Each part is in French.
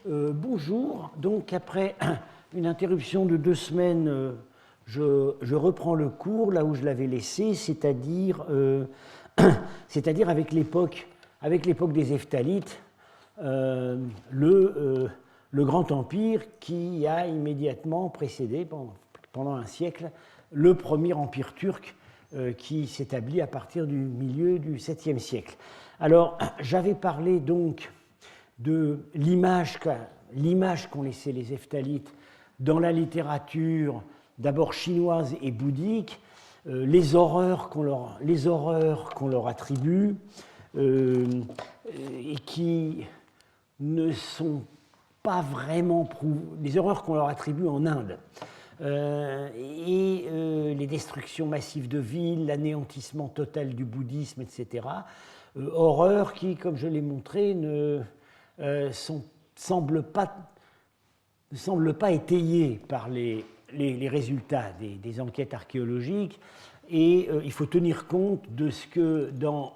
Bonjour. Donc, après une interruption de 2 semaines, je reprends le cours là où je l'avais laissé, c'est-à-dire avec l'époque des Hephthalites, le grand empire qui a immédiatement précédé, pendant un siècle, le premier empire turc qui s'établit à partir du milieu du 7e siècle. Alors, j'avais parlé donc de l'image qu'ont laissée les Hephthalites dans la littérature, d'abord chinoise et bouddhique, les horreurs qu'on leur attribue, et qui ne sont pas vraiment prouvées, les horreurs qu'on leur attribue en Inde, les destructions massives de villes, l'anéantissement total du bouddhisme, etc. Horreurs qui, comme je l'ai montré, ne semblent pas étayées par les résultats des enquêtes archéologiques, et il faut tenir compte de ce que dans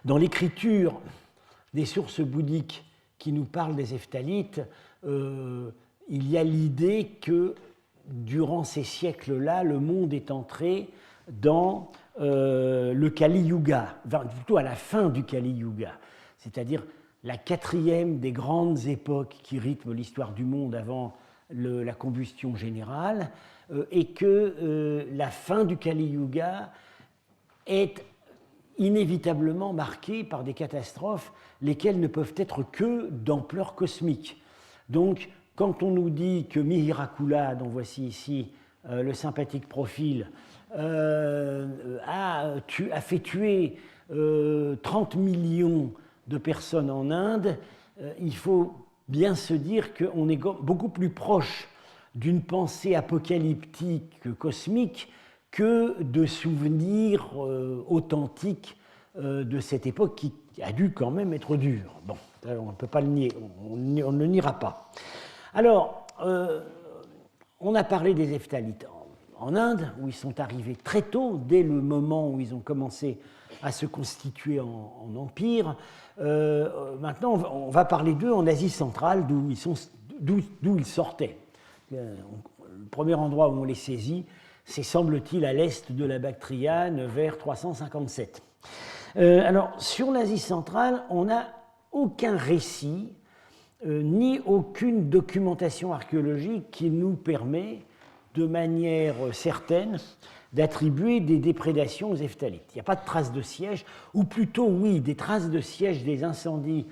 l'écriture des sources bouddhiques qui nous parlent des Hephthalites, il y a l'idée que durant ces siècles-là, le monde est entré dans le Kali Yuga, plutôt à la fin du Kali Yuga, c'est-à-dire la 4e des grandes époques qui rythment l'histoire du monde avant la combustion générale, et que la fin du Kali Yuga est inévitablement marquée par des catastrophes, lesquelles ne peuvent être que d'ampleur cosmique. Donc, quand on nous dit que Mihirakula, dont voici ici le sympathique profil, a fait tuer 30 millions de personnes en Inde, il faut bien se dire qu'on est beaucoup plus proche d'une pensée apocalyptique cosmique que de souvenirs authentiques de cette époque qui a dû quand même être dure. Bon, on ne peut pas le nier, on ne le niera pas. Alors, on a parlé des Hephthalites en Inde, où ils sont arrivés très tôt, dès le moment où ils ont commencé à se constituer en empire. Maintenant, on va parler d'eux en Asie centrale, d'où ils sortaient. Le premier endroit où on les saisit, c'est, semble-t-il, à l'est de la Bactriane, vers 357. Alors, sur l'Asie centrale, on n'a aucun récit, ni aucune documentation archéologique qui nous permet, de manière certaine, d'attribuer des déprédations aux Hephthalites. Il n'y a pas de traces de siège, ou plutôt, oui, des traces de siège des incendies,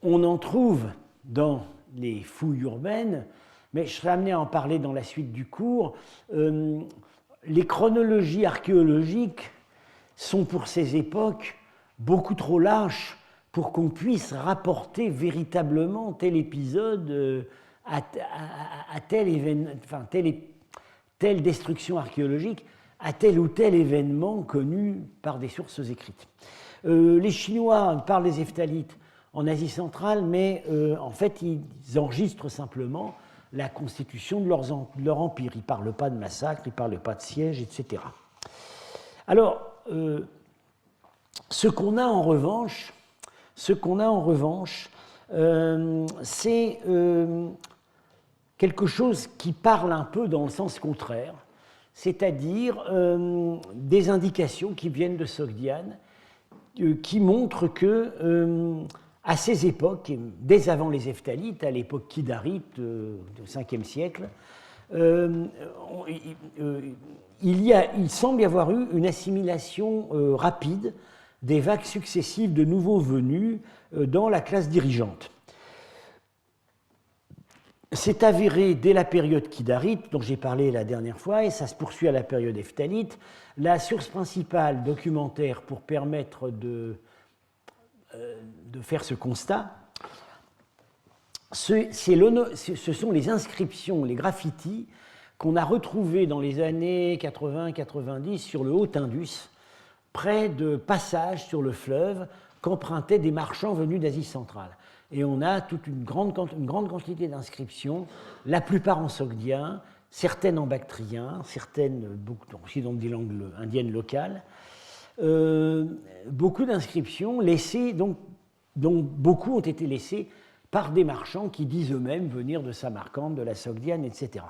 on en trouve dans les fouilles urbaines, mais je serai amené à en parler dans la suite du cours. Les chronologies archéologiques sont pour ces époques beaucoup trop lâches pour qu'on puisse rapporter véritablement tel épisode à tel événement, enfin, telle destruction archéologique à tel ou tel événement connu par des sources écrites. Les Chinois parlent des Hephthalites en Asie centrale, mais en fait, ils enregistrent simplement la constitution de leur empire. Ils ne parlent pas de massacre, ils ne parlent pas de siège, etc. Alors, ce qu'on a en revanche, c'est quelque chose qui parle un peu dans le sens contraire, c'est-à-dire des indications qui viennent de Sogdiane, qui montrent que à ces époques, dès avant les Hephthalites, à l'époque kidarite du 5e siècle, il semble y avoir eu une assimilation rapide des vagues successives de nouveaux venus dans la classe dirigeante. C'est avéré dès la période kidarite, dont j'ai parlé la dernière fois, et ça se poursuit à la période hephtalite. La source principale documentaire pour permettre de faire ce constat, ce sont les inscriptions, les graffitis qu'on a retrouvés dans les années 80-90 sur le Haut-Indus, près de passages sur le fleuve qu'empruntaient des marchands venus d'Asie centrale. Et on a toute une grande quantité d'inscriptions, la plupart en sogdien, certaines en bactrien, certaines aussi dans des langues indiennes locales. Beaucoup d'inscriptions laissées, dont beaucoup ont été laissées par des marchands qui disent eux-mêmes venir de Samarcande, de la Sogdiane, etc.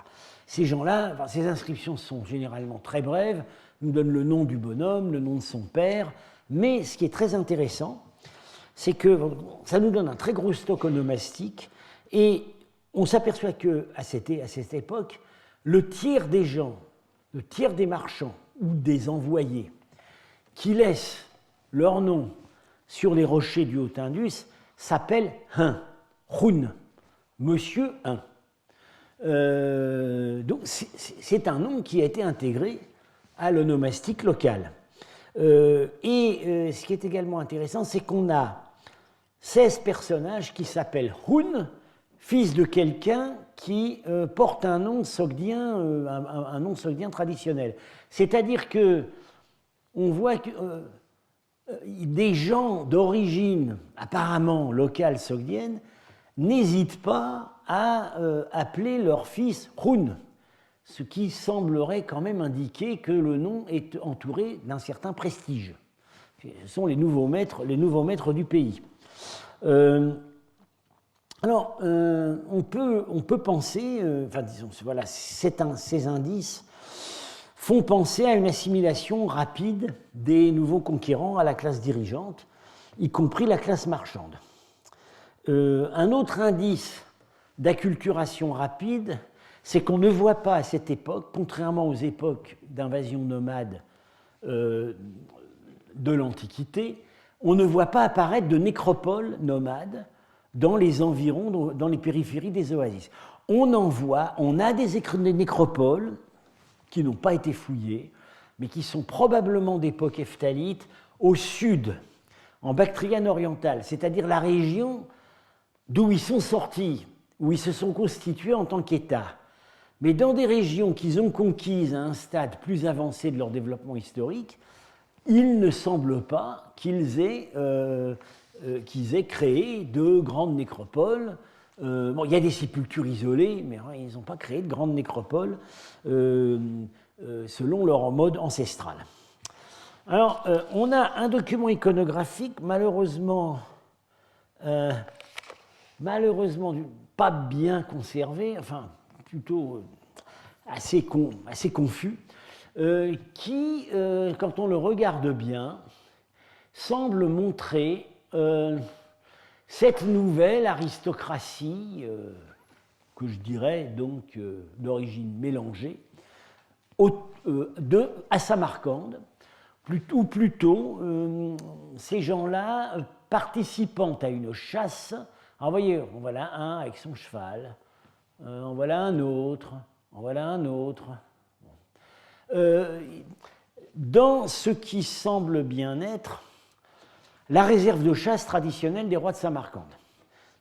Ces gens-là, enfin, ces inscriptions sont généralement très brèves, nous donnent le nom du bonhomme, le nom de son père, mais ce qui est très intéressant, c'est que ça nous donne un très gros stock onomastique, et on s'aperçoit qu'à cette époque, le tiers des gens, le tiers des marchands ou des envoyés qui laissent leur nom sur les rochers du Haut-Indus s'appellent Hun, Hun, Monsieur Hun. Donc c'est un nom qui a été intégré à l'onomastique locale. Ce qui est également intéressant, c'est qu'on a 16 personnages qui s'appellent Hun, fils de quelqu'un qui porte un nom sogdien, un nom sogdien traditionnel. C'est-à-dire que on voit que des gens d'origine apparemment locale sogdienne n'hésitent pas à appeler leur fils Hun, ce qui semblerait quand même indiquer que le nom est entouré d'un certain prestige. Ce sont les nouveaux maîtres du pays. On peut penser, disons, voilà, ces indices font penser à une assimilation rapide des nouveaux conquérants à la classe dirigeante, y compris la classe marchande. Un autre indice d'acculturation rapide, c'est qu'on ne voit pas à cette époque, contrairement aux époques d'invasion nomade de l'Antiquité, on ne voit pas apparaître de nécropoles nomades dans les environs, dans les périphéries des oasis. On a des nécropoles qui n'ont pas été fouillées, mais qui sont probablement d'époque hephtalite au sud, en Bactriane orientale, c'est-à-dire la région d'où ils sont sortis, où ils se sont constitués en tant qu'État. Mais dans des régions qu'ils ont conquises à un stade plus avancé de leur développement historique, il ne semble pas qu'ils aient créé de grandes nécropoles. Il y a des sépultures isolées, mais ils n'ont pas créé de grandes nécropoles selon leur mode ancestral. Alors, on a un document iconographique, malheureusement pas bien conservé, enfin plutôt assez confus, qui, quand on le regarde bien, semble montrer cette nouvelle aristocratie, que je dirais donc d'origine mélangée, à Samarcande, ou plutôt ces gens-là participant à une chasse. Alors, vous voyez, en voilà un avec son cheval, en voilà un autre, en voilà un autre. Dans ce qui semble bien être la réserve de chasse traditionnelle des rois de Samarcande,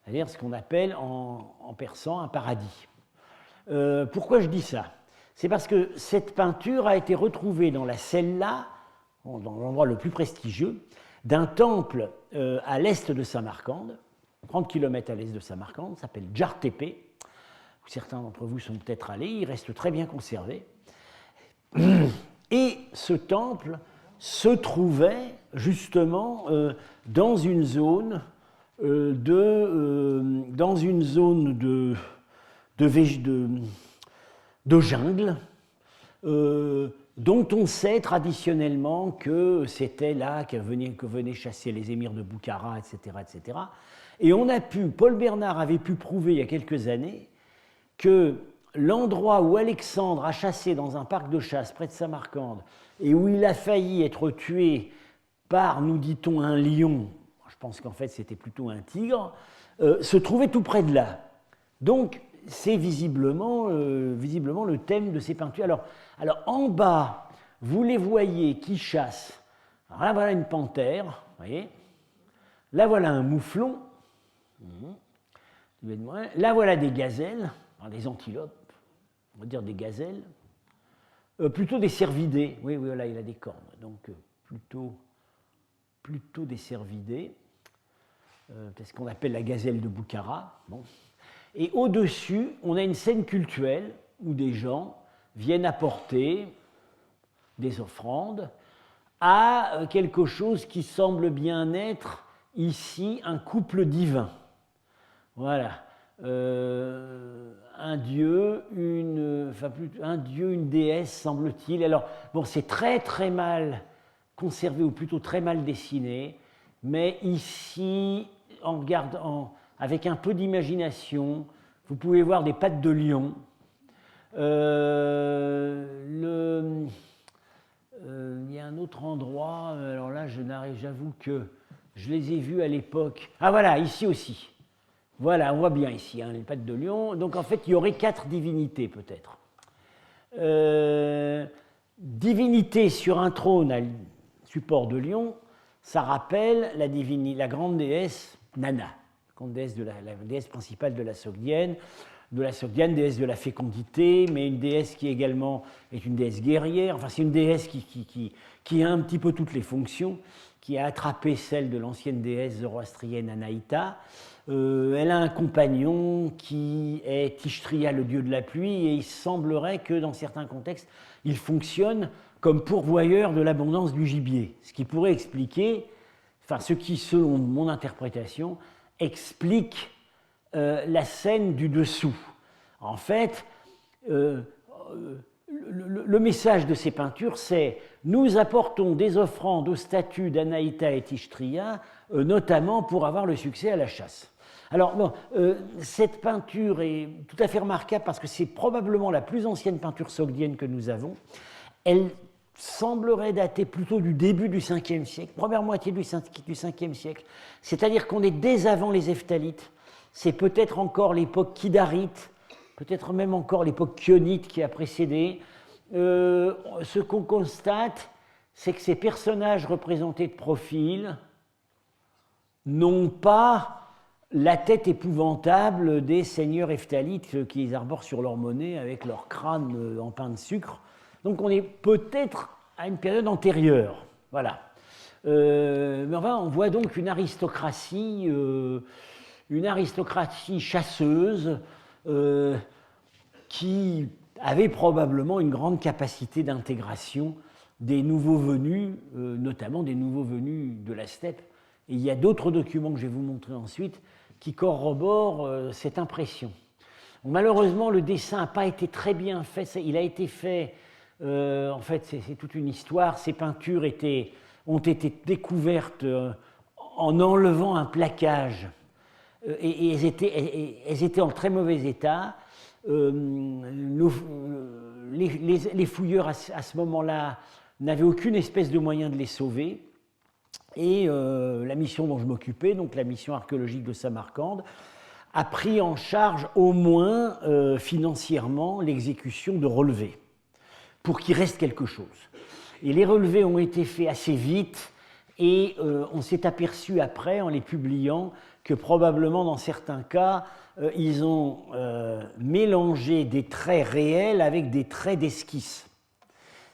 c'est-à-dire ce qu'on appelle en persan un paradis. Pourquoi je dis ça? C'est parce que cette peinture a été retrouvée dans la cella, dans l'endroit le plus prestigieux, d'un temple à l'est de Samarcande, 30 km à l'est de Samarcande, s'appelle Djar-Tepe, où certains d'entre vous sont peut-être allés, il reste très bien conservé. Et ce temple se trouvait justement dans une zone de jungle, dont on sait traditionnellement que c'était là que venaient chasser les émirs de Boukhara, etc., etc. Et Paul Bernard avait pu prouver il y a quelques années que l'endroit où Alexandre a chassé dans un parc de chasse près de Samarcande et où il a failli être tué par, nous dit-on, un lion, je pense qu'en fait c'était plutôt un tigre, se trouvait tout près de là. Donc c'est visiblement le thème de ces peintures. Alors en bas, vous les voyez qui chassent. Alors là voilà une panthère, vous voyez. Là voilà un mouflon. Là voilà des gazelles, des antilopes, on va dire des gazelles. Plutôt des cervidés. Oui, voilà, il a des cornes, donc plutôt des cervidés. C'est ce qu'on appelle la gazelle de Boukhara. Bon. Et au-dessus, on a une scène cultuelle où des gens viennent apporter des offrandes à quelque chose qui semble bien être ici un couple divin. Voilà. Un dieu, une déesse, semble-t-il. Alors, bon, c'est très très mal conservé, ou plutôt très mal dessiné, mais ici, avec un peu d'imagination, vous pouvez voir des pattes de lion. Il y a un autre endroit, alors là, j'avoue que je les ai vus à l'époque. Ah voilà, ici aussi. Voilà, on voit bien ici, hein, les pattes de lion. Donc en fait, il y aurait 4 divinités peut-être. Divinité sur un trône à support de lion, ça rappelle la grande déesse Nana, la déesse principale de la Sogdiane, déesse de la fécondité, mais une déesse qui également est une déesse guerrière. Enfin, c'est une déesse qui a un petit peu toutes les fonctions, qui a attrapé celle de l'ancienne déesse zoroastrienne Anaïta. Elle a un compagnon qui est Tishtria, le dieu de la pluie, et il semblerait que dans certains contextes, il fonctionne comme pourvoyeur de l'abondance du gibier. Ce qui pourrait expliquer, ce qui, selon mon interprétation, explique la scène du dessous. En fait, le message de ces peintures, c'est « Nous apportons des offrandes aux statues d'Anaïta et Tishtria, notamment pour avoir le succès à la chasse. » Alors, bon, cette peinture est tout à fait remarquable parce que c'est probablement la plus ancienne peinture sogdienne que nous avons. Elle semblerait dater plutôt du début du 5e siècle, première moitié du 5e siècle, c'est-à-dire qu'on est dès avant les Hephthalites. C'est peut-être encore l'époque kidarite, peut-être même encore l'époque kionite qui a précédé. Ce qu'on constate, c'est que ces personnages représentés de profil n'ont pas la tête épouvantable des seigneurs hephthalites qui les arborent sur leur monnaie avec leur crâne en pain de sucre. Donc on est peut-être à une période antérieure. Voilà. Mais enfin, on voit donc une aristocratie chasseuse qui avait probablement une grande capacité d'intégration des nouveaux venus, notamment des nouveaux venus de la steppe. Et il y a d'autres documents que je vais vous montrer ensuite qui corroborent cette impression. Bon, malheureusement, le dessin n'a pas été très bien fait. Il a été fait, en fait, c'est toute une histoire. Ces peintures ont été découvertes en enlevant un plaquage. Et elles étaient en très mauvais état. Les fouilleurs, à ce moment-là, n'avaient aucune espèce de moyen de les sauver. Et la mission dont je m'occupais, donc la mission archéologique de Samarcande, a pris en charge au moins financièrement l'exécution de relevés pour qu'il reste quelque chose. Et les relevés ont été faits assez vite et on s'est aperçu après, en les publiant, que probablement dans certains cas, ils ont mélangé des traits réels avec des traits d'esquisse.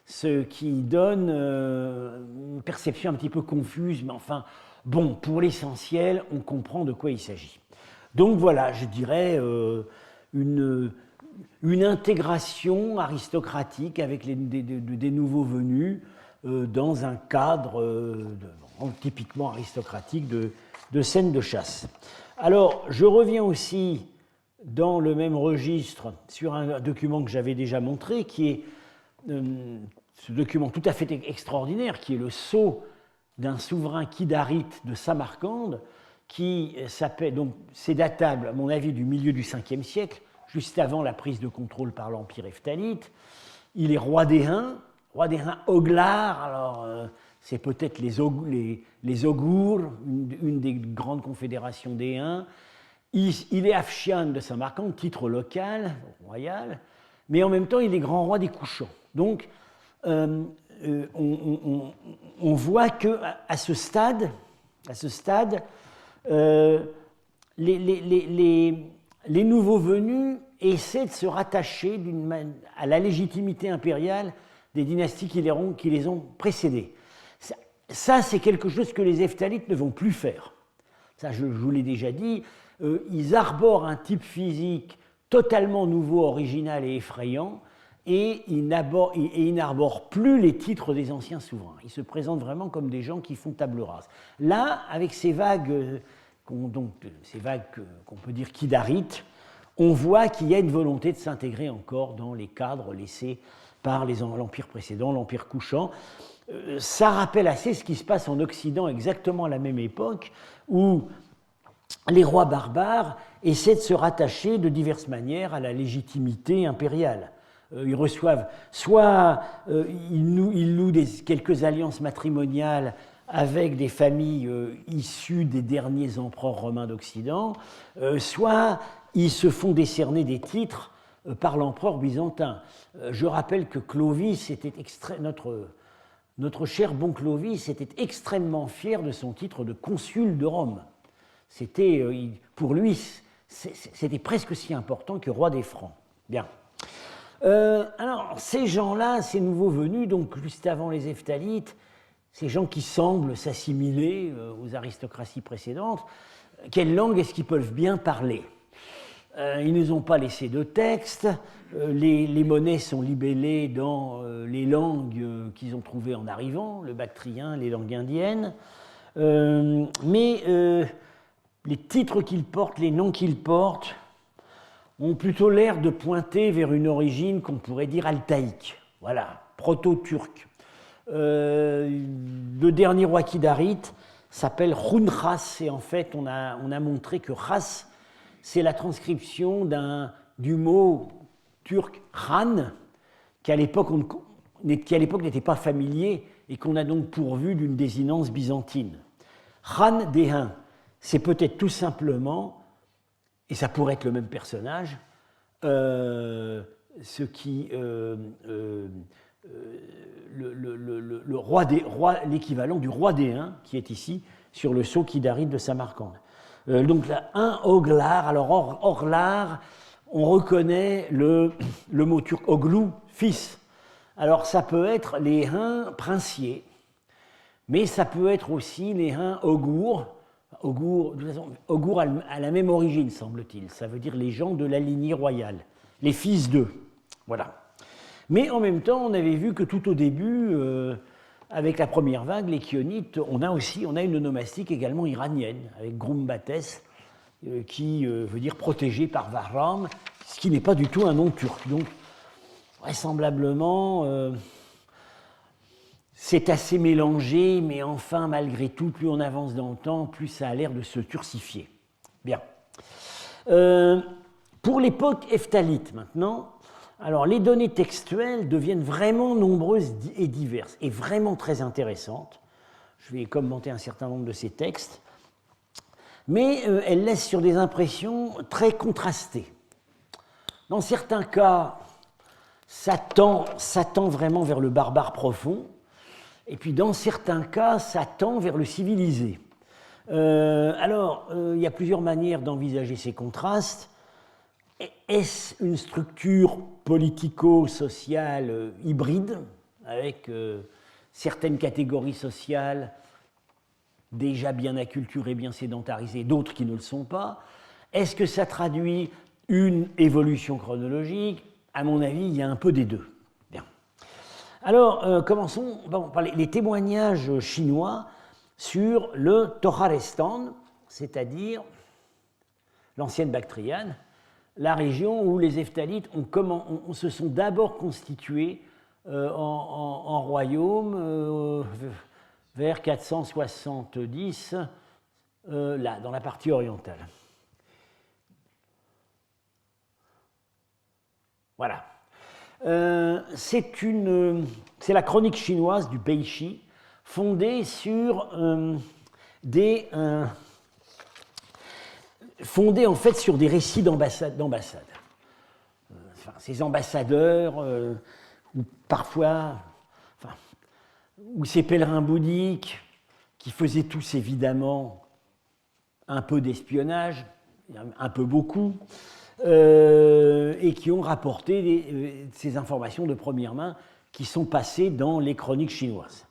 Ce qui donne une perception un petit peu confuse, mais enfin, bon, pour l'essentiel, on comprend de quoi il s'agit. Donc voilà, je dirais une intégration aristocratique avec des nouveaux venus dans un cadre typiquement aristocratique de scène de chasse. Alors, je reviens aussi dans le même registre sur un document que j'avais déjà montré, qui est ce document tout à fait extraordinaire, qui est le sceau d'un souverain kidarite de Samarcande, qui s'appelle, donc c'est datable, à mon avis, du milieu du 5e siècle, juste avant la prise de contrôle par l'Empire hephtalite. Il est roi des Huns Oglar, alors c'est peut-être les Ogours, une des grandes confédérations des Huns. Il est Afshian de Samarcande, titre local, royal, mais en même temps, il est grand roi des Couchants. Donc, on voit qu'à ce stade, les nouveaux venus essaient de se rattacher à la légitimité impériale des dynasties qui les ont précédées. Ça, c'est quelque chose que les Hephthalites ne vont plus faire. Ça, je vous l'ai déjà dit, ils arborent un type physique totalement nouveau, original et effrayant, et ils n'arborent plus les titres des anciens souverains. Ils se présentent vraiment comme des gens qui font table rase. Là, avec ces vagues donc ces vagues qu'on peut dire kidarites, on voit qu'il y a une volonté de s'intégrer encore dans les cadres laissés par l'Empire précédent, l'Empire couchant. Ça rappelle assez ce qui se passe en Occident exactement à la même époque, où les rois barbares essaient de se rattacher de diverses manières à la légitimité impériale. Ils reçoivent, soit ils nouent quelques alliances matrimoniales avec des familles issues des derniers empereurs romains d'Occident, soit ils se font décerner des titres par l'empereur byzantin. Je rappelle que Clovis était notre cher bon Clovis était extrêmement fier de son titre de consul de Rome. C'était, pour lui, c'était presque aussi important que roi des Francs. Bien. Alors, ces gens-là, ces nouveaux venus, donc juste avant les Hephthalites, ces gens qui semblent s'assimiler aux aristocraties précédentes, quelle langue est-ce qu'ils peuvent bien parler? Ils ne nous ont pas laissé de texte, les monnaies sont libellées dans les langues qu'ils ont trouvées en arrivant, le bactrien, les langues indiennes, mais les titres qu'ils portent, les noms qu'ils portent, ont plutôt l'air de pointer vers une origine qu'on pourrait dire altaïque, voilà, proto-turque. Le dernier roi kidarite s'appelle Khunras, et en fait on a montré que Ras, c'est la transcription du mot turc Khan, qui à l'époque n'était pas familier et qu'on a donc pourvu d'une désinence byzantine. Khan Dehin, c'est peut-être tout simplement, et ça pourrait être le même personnage, l'équivalent du roi des Huns, qui est ici sur le sceau kidarite de Samarcande. Donc là, un Oglar, alors Orlar, on reconnaît le mot turc Oglu, fils. Alors ça peut être les Huns princiers, mais ça peut être aussi les Huns Ogour. Ogour a la même origine, semble-t-il. Ça veut dire les gens de la lignée royale, les fils d'eux. Voilà. Mais en même temps, on avait vu que tout au début, avec la première vague, les Chionites, on a une onomastique également iranienne, avec Grumbates, qui veut dire protégé par Bahram, ce qui n'est pas du tout un nom turc. Donc, vraisemblablement, c'est assez mélangé, mais enfin, malgré tout, plus on avance dans le temps, plus ça a l'air de se turcifier. Bien. Pour l'époque hephtalite, maintenant, alors les données textuelles deviennent vraiment nombreuses et diverses, et vraiment très intéressantes. Je vais commenter un certain nombre de ces textes, mais elles laissent sur des impressions très contrastées. Dans certains cas, ça tend vraiment vers le barbare profond, et puis dans certains cas, ça tend vers le civilisé. Il y a plusieurs manières d'envisager ces contrastes. Est-ce une structure politico-sociale hybride, avec certaines catégories sociales déjà bien acculturées, bien sédentarisées, d'autres qui ne le sont pas? Est-ce que ça traduit une évolution chronologique? À mon avis, il y a un peu des deux. Bien. Alors, commençons par les témoignages chinois sur le Torarestan, c'est-à-dire l'ancienne Bactriane, la région où les Hephthalites se sont d'abord constitués en royaume vers 470, là, dans la partie orientale. Voilà. C'est la chronique chinoise du Beishi, fondée sur fondée en fait sur des récits d'ambassade. Ces ambassadeurs, ou parfois, ou ces pèlerins bouddhiques, qui faisaient tous évidemment un peu d'espionnage, un peu beaucoup, et qui ont rapporté ces informations de première main qui sont passées dans les chroniques chinoises.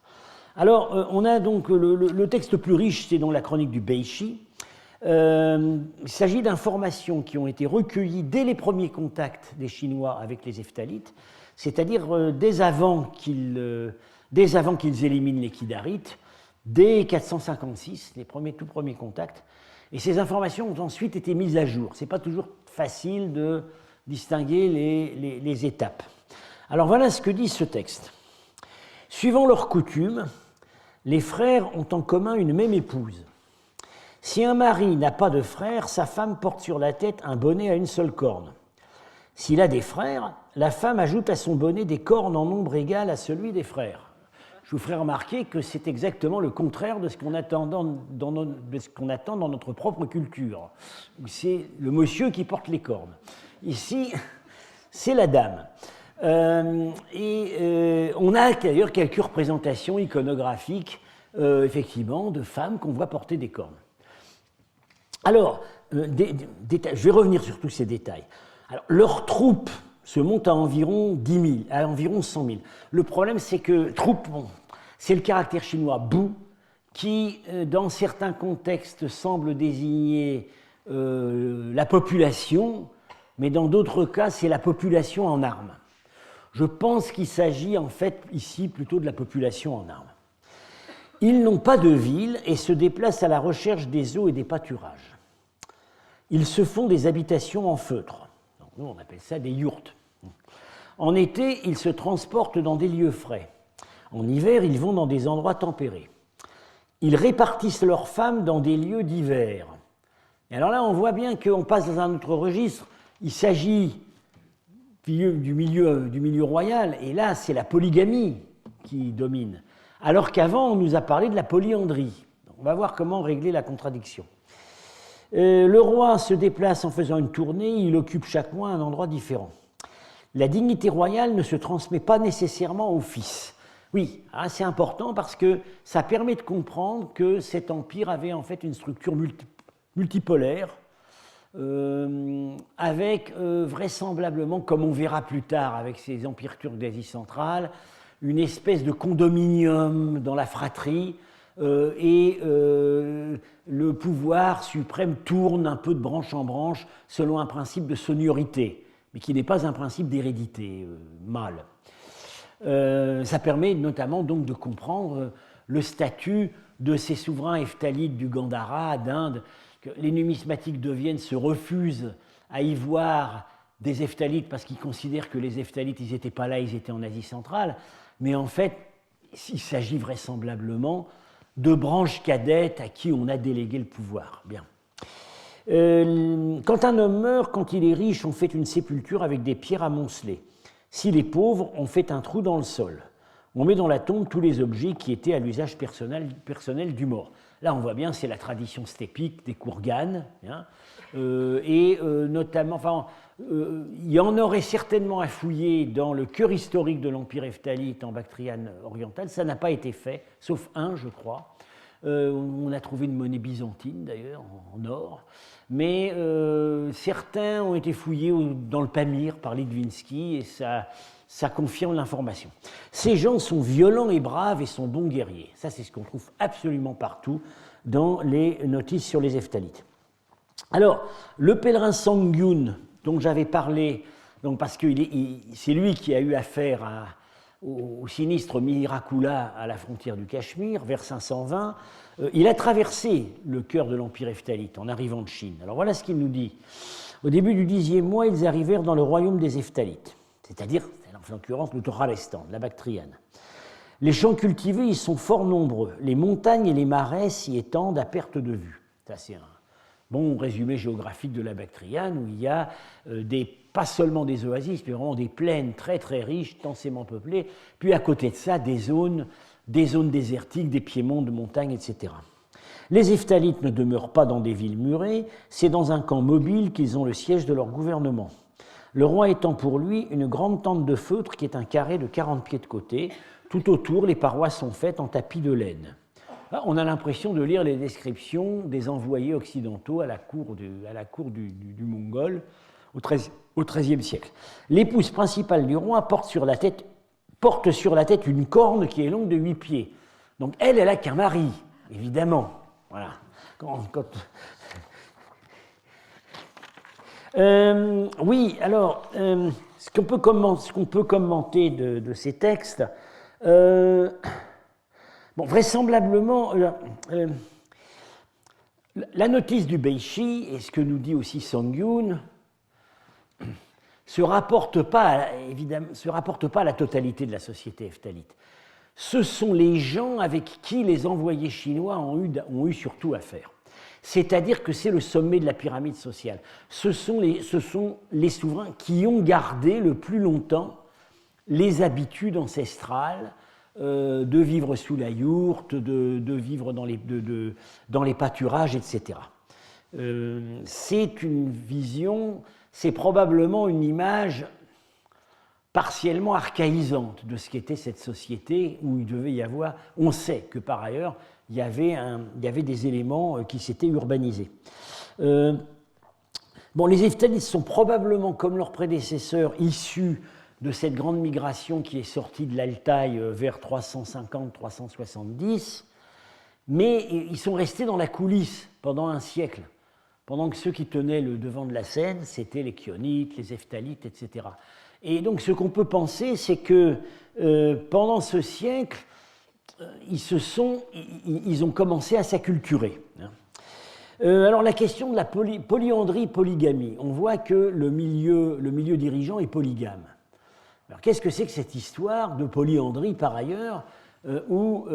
Alors, on a donc le texte le plus riche, c'est dans la chronique du Beishi. Il s'agit d'informations qui ont été recueillies dès les premiers contacts des Chinois avec les Hephthalites, c'est-à-dire dès avant qu'ils éliminent les Kidarites, dès 456, tout premiers contacts. Et ces informations ont ensuite été mises à jour. Ce n'est pas toujours facile de distinguer les étapes. Alors voilà ce que dit ce texte. Suivant leurs coutumes, les frères ont en commun une même épouse. Si un mari n'a pas de frères, sa femme porte sur la tête un bonnet à une seule corne. S'il a des frères, la femme ajoute à son bonnet des cornes en nombre égal à celui des frères. Je vous ferai remarquer que c'est exactement le contraire de ce qu'on attend dans notre propre culture. C'est le monsieur qui porte les cornes. Ici, c'est la dame. On a d'ailleurs quelques représentations iconographiques, effectivement, de femmes qu'on voit porter des cornes. Alors, je vais revenir sur tous ces détails. Alors, leurs troupes se montent à environ 10 000, à environ 100 000. Le problème, c'est que troupes, c'est le caractère chinois bu, qui, dans certains contextes, semble désigner la population, mais dans d'autres cas, c'est la population en armes. Je pense qu'il s'agit en fait ici plutôt de la population en armes. Ils n'ont pas de ville et se déplacent à la recherche des eaux et des pâturages. Ils se font des habitations en feutre. Donc, nous, on appelle ça des yourtes. En été, ils se transportent dans des lieux frais. En hiver, ils vont dans des endroits tempérés. Ils répartissent leurs femmes dans des lieux divers. Et alors là, on voit bien qu'on passe dans un autre registre. Il s'agit du milieu royal, et là, c'est la polygamie qui domine. Alors qu'avant, on nous a parlé de la polyandrie. Donc, on va voir comment régler la contradiction. Le roi se déplace en faisant une tournée, il occupe chaque mois un endroit différent. La dignité royale ne se transmet pas nécessairement au fils. Oui, c'est important parce que ça permet de comprendre que cet empire avait en fait une structure multipolaire, avec vraisemblablement, comme on verra plus tard avec ces empires turcs d'Asie centrale, une espèce de condominium dans la fratrie, et le pouvoir suprême tourne un peu de branche en branche selon un principe de seniorité, mais qui n'est pas un principe d'hérédité mâle. Ça permet notamment donc de comprendre le statut de ces souverains hephthalites du Gandhara, d'Inde. Que les numismatiques de Vienne se refusent à y voir des hephthalites parce qu'ils considèrent que les hephthalites, ils n'étaient pas là, ils étaient en Asie centrale. Mais en fait, il s'agit vraisemblablement de branches cadettes à qui on a délégué le pouvoir. Bien. Quand un homme meurt, quand il est riche, on fait une sépulture avec des pierres amoncelées. S'il est pauvre, on fait un trou dans le sol. On met dans la tombe tous les objets qui étaient à l'usage personnel du mort. Là, on voit bien, c'est la tradition steppique des Kourganes, hein, notamment, il y en aurait certainement à fouiller dans le cœur historique de l'Empire hephtalite en Bactriane orientale. Ça n'a pas été fait, sauf un, je crois. On a trouvé une monnaie byzantine, d'ailleurs, en or. Mais certains ont été fouillés dans le Pamir par Litvinsky, et ça confirme l'information. Ces gens sont violents et braves et sont bons guerriers. Ça, c'est ce qu'on trouve absolument partout dans les notices sur les Hephthalites. Alors, le pèlerin Sangyun, dont j'avais parlé, donc parce que c'est lui qui a eu affaire au sinistre Mirakula à la frontière du Cachemire, vers 520, il a traversé le cœur de l'Empire hephtalite en arrivant de Chine. Alors voilà ce qu'il nous dit. Au début du 10e mois, ils arrivèrent dans le royaume des Hephthalites, c'est-à-dire, en l'occurrence, le Toralestan, la Bactriane. Les champs cultivés y sont fort nombreux. Les montagnes et les marais s'y étendent à perte de vue. Ça, c'est un bon résumé géographique de la Bactriane, où il y a pas seulement des oasis, mais vraiment des plaines très très riches, densément peuplées, puis à côté de ça, des zones désertiques, des piémonts de montagnes, etc. Les Hephthalites ne demeurent pas dans des villes murées, c'est dans un camp mobile qu'ils ont le siège de leur gouvernement. Le roi étant pour lui une grande tente de feutre qui est un carré de 40 pieds de côté. Tout autour, les parois sont faites en tapis de laine. Là, on a l'impression de lire les descriptions des envoyés occidentaux à la cour du Mongol au XIIIe siècle. L'épouse principale du roi porte sur la tête une corne qui est longue de 8 pieds. Donc elle a qu'un mari, évidemment. Voilà. Oui, alors, ce qu'on peut commenter de ces textes, vraisemblablement, La notice du Beishi, et ce que nous dit aussi Songyun, se rapporte pas, évidemment, se rapporte pas à la totalité de la société heftalite. Ce sont les gens avec qui les envoyés chinois ont eu surtout affaire. C'est-à-dire que c'est le sommet de la pyramide sociale. Ce sont les souverains qui ont gardé le plus longtemps les habitudes ancestrales de vivre sous la yourte, de vivre dans les pâturages, etc. C'est une vision, c'est probablement une image partiellement archaïsante de ce qu'était cette société où il devait y avoir. On sait que par ailleurs, il y avait des éléments qui s'étaient urbanisés. Les Hephthalites sont probablement, comme leurs prédécesseurs, issus de cette grande migration qui est sortie de l'Altaï vers 350-370, mais ils sont restés dans la coulisse pendant un siècle, pendant que ceux qui tenaient le devant de la scène, c'était les Chionites, les Hephthalites, etc. Et donc ce qu'on peut penser, c'est que pendant ce siècle, ils ont commencé à s'acculturer. Alors la question de la polyandrie-polygamie, on voit que le milieu dirigeant est polygame. Alors qu'est-ce que c'est que cette histoire de polyandrie par ailleurs, où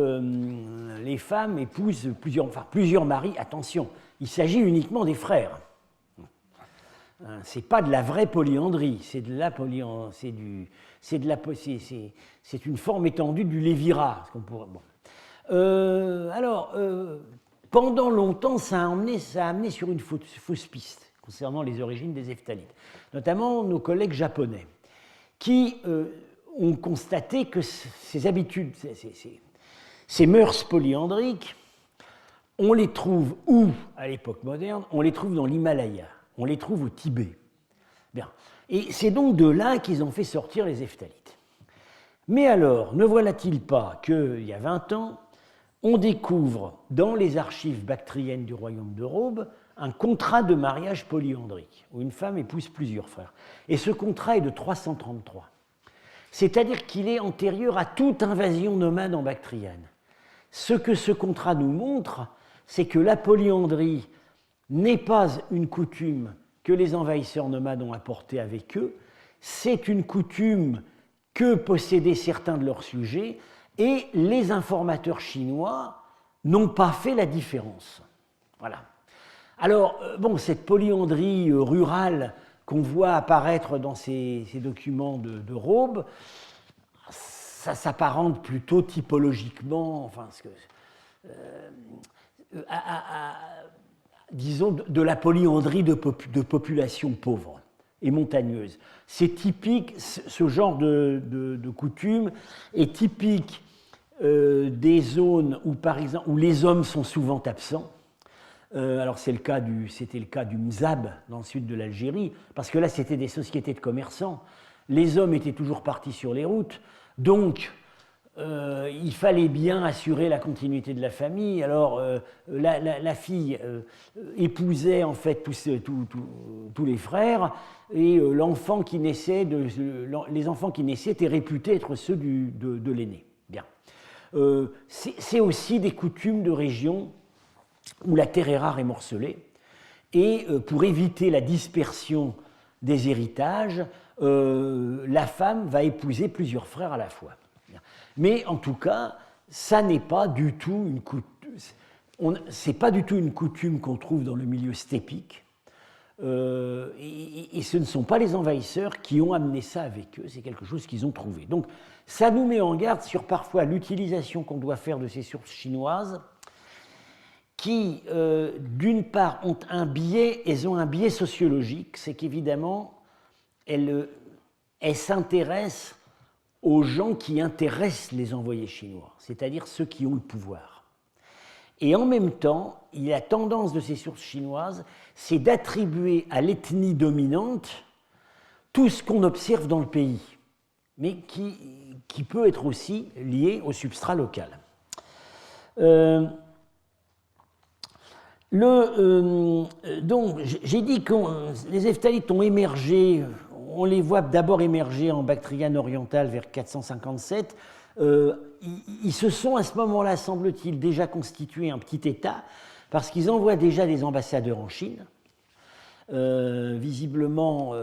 les femmes épousent plusieurs maris? Attention, il s'agit uniquement des frères. C'est pas de la vraie polyandrie, c'est une forme étendue du lévirat. Pendant longtemps, ça a amené sur une fausse piste concernant les origines des Hephthalites, notamment nos collègues japonais, qui ont constaté que ces habitudes, ces mœurs polyandriques, on les trouve où, à l'époque moderne? On les trouve dans l'Himalaya, on les trouve au Tibet. Bien. Et c'est donc de là qu'ils ont fait sortir les Hephthalites. Mais alors, ne voilà-t-il pas qu'il y a 20 ans, on découvre dans les archives bactriennes du royaume de Robe un contrat de mariage polyandrique, où une femme épouse plusieurs frères. Et ce contrat est de 333. C'est-à-dire qu'il est antérieur à toute invasion nomade en Bactriane. Ce que ce contrat nous montre, c'est que la polyandrie n'est pas une coutume que les envahisseurs nomades ont apportée avec eux, c'est une coutume que possédaient certains de leurs sujets, et les informateurs chinois n'ont pas fait la différence. Voilà. Alors, cette polyandrie rurale qu'on voit apparaître dans ces documents de Robe, ça s'apparente plutôt typologiquement, disons, de la polyandrie de populations pauvres et montagneuses. C'est typique, ce genre de coutume est typique des zones où, par exemple, où les hommes sont souvent absents. Alors c'était le cas du Mzab dans le sud de l'Algérie, parce que là c'était des sociétés de commerçants. Les hommes étaient toujours partis sur les routes, donc il fallait bien assurer la continuité de la famille. Alors la fille épousait en fait tous les frères, et les enfants qui naissaient étaient réputés être ceux de l'aîné. Bien. C'est aussi des coutumes de régions où la terre est rare et morcelée, et pour éviter la dispersion des héritages, la femme va épouser plusieurs frères à la fois. Mais en tout cas, ça n'est pas du tout une coutume qu'on trouve dans le milieu steppique, et ce ne sont pas les envahisseurs qui ont amené ça avec eux, c'est quelque chose qu'ils ont trouvé. Donc ça nous met en garde sur parfois l'utilisation qu'on doit faire de ces sources chinoises, qui, d'une part, ont un biais sociologique, c'est qu'évidemment, elles s'intéressent aux gens qui intéressent les envoyés chinois, c'est-à-dire ceux qui ont le pouvoir. Et en même temps, la tendance de ces sources chinoises, c'est d'attribuer à l'ethnie dominante tout ce qu'on observe dans le pays, mais qui peut être aussi lié au substrat local. Donc, j'ai dit que les Hephthalites ont émergé, on les voit d'abord émerger en Bactriane orientale vers 457. Ils se sont à ce moment-là, semble-t-il, déjà constitués un petit État, parce qu'ils envoient déjà des ambassadeurs en Chine. Visiblement,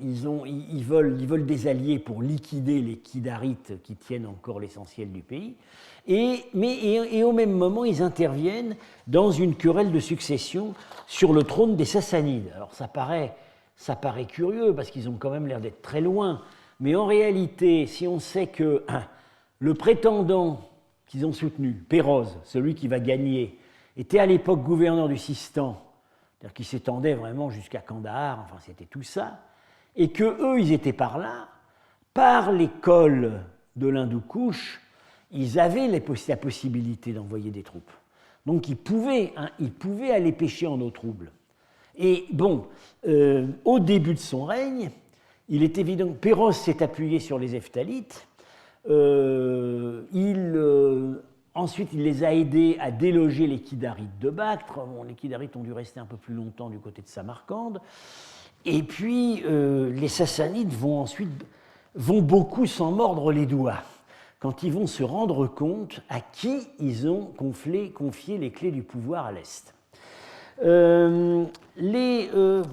ils veulent des alliés pour liquider les Kidarites qui tiennent encore l'essentiel du pays. Et au même moment, ils interviennent dans une querelle de succession sur le trône des Sassanides. Alors ça paraît curieux, parce qu'ils ont quand même l'air d'être très loin. Mais en réalité, si on sait que le prétendant qu'ils ont soutenu, Péroz, celui qui va gagner, était à l'époque gouverneur du Sistan, c'est-à-dire qui s'étendait vraiment jusqu'à Kandahar, enfin c'était tout ça, et qu'eux, ils étaient par là, par l'école de l'Hindoukouche, ils avaient la possibilité d'envoyer des troupes. Donc ils pouvaient aller pêcher en eau trouble. Et bon, au début de son règne, il est évident que Péroz s'est appuyé sur les Hephthalites. Ensuite, il les a aidés à déloger les Kidarites de Bactre. Bon, les Kidarites ont dû rester un peu plus longtemps du côté de Samarcande. Et puis, les Sassanides vont beaucoup s'en mordre les doigts quand ils vont se rendre compte à qui ils ont confié les clés du pouvoir à l'Est.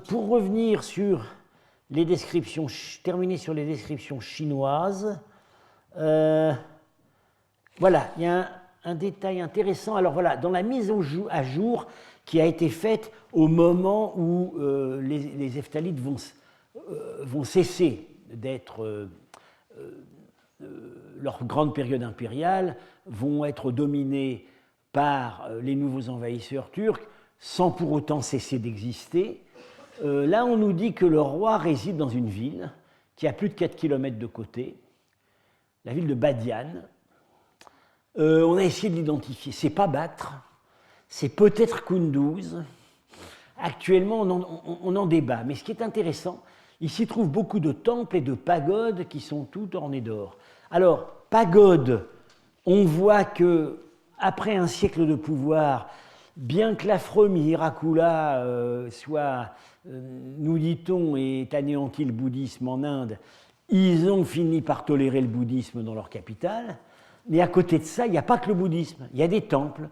Pour revenir sur les descriptions, terminer sur les descriptions chinoises, voilà, il y a un détail intéressant. Alors voilà, dans la mise à jour qui a été faite au moment où les Hephthalites vont cesser d'être leur grande période impériale, vont être dominés par les nouveaux envahisseurs turcs, sans pour autant cesser d'exister. Là, on nous dit que le roi réside dans une ville qui a plus de 4 km de côté, la ville de Badian. On a essayé de l'identifier. C'est pas Bactre, c'est peut-être Kunduz. Actuellement, on en débat. Mais ce qui est intéressant, il s'y trouve beaucoup de temples et de pagodes qui sont toutes ornées d'or. Alors, pagode, on voit que après un siècle de pouvoir, bien que l'affreux Mihirakula soit, nous dit-on, ait anéanti le bouddhisme en Inde, ils ont fini par tolérer le bouddhisme dans leur capitale. Mais à côté de ça, il n'y a pas que le bouddhisme, il y a des temples.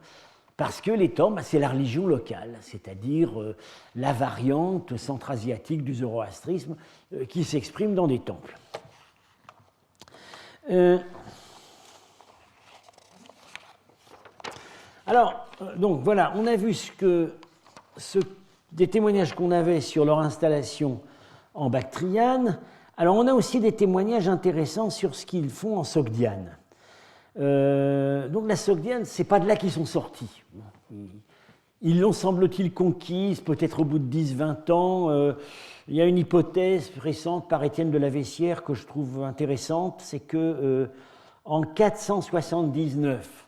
Parce que les temples, c'est la religion locale, c'est-à-dire la variante centra-asiatique du zoroastrisme qui s'exprime dans des temples. Alors, donc voilà, on a vu des témoignages qu'on avait sur leur installation en Bactriane. Alors, on a aussi des témoignages intéressants sur ce qu'ils font en Sogdiane. Donc la Sogdiane, ce n'est pas de là qu'ils sont sortis. Ils l'ont, semble-t-il, conquise, peut-être au bout de 10-20 ans. Il y a une hypothèse récente par Étienne de la Vessière que je trouve intéressante, c'est que en 479,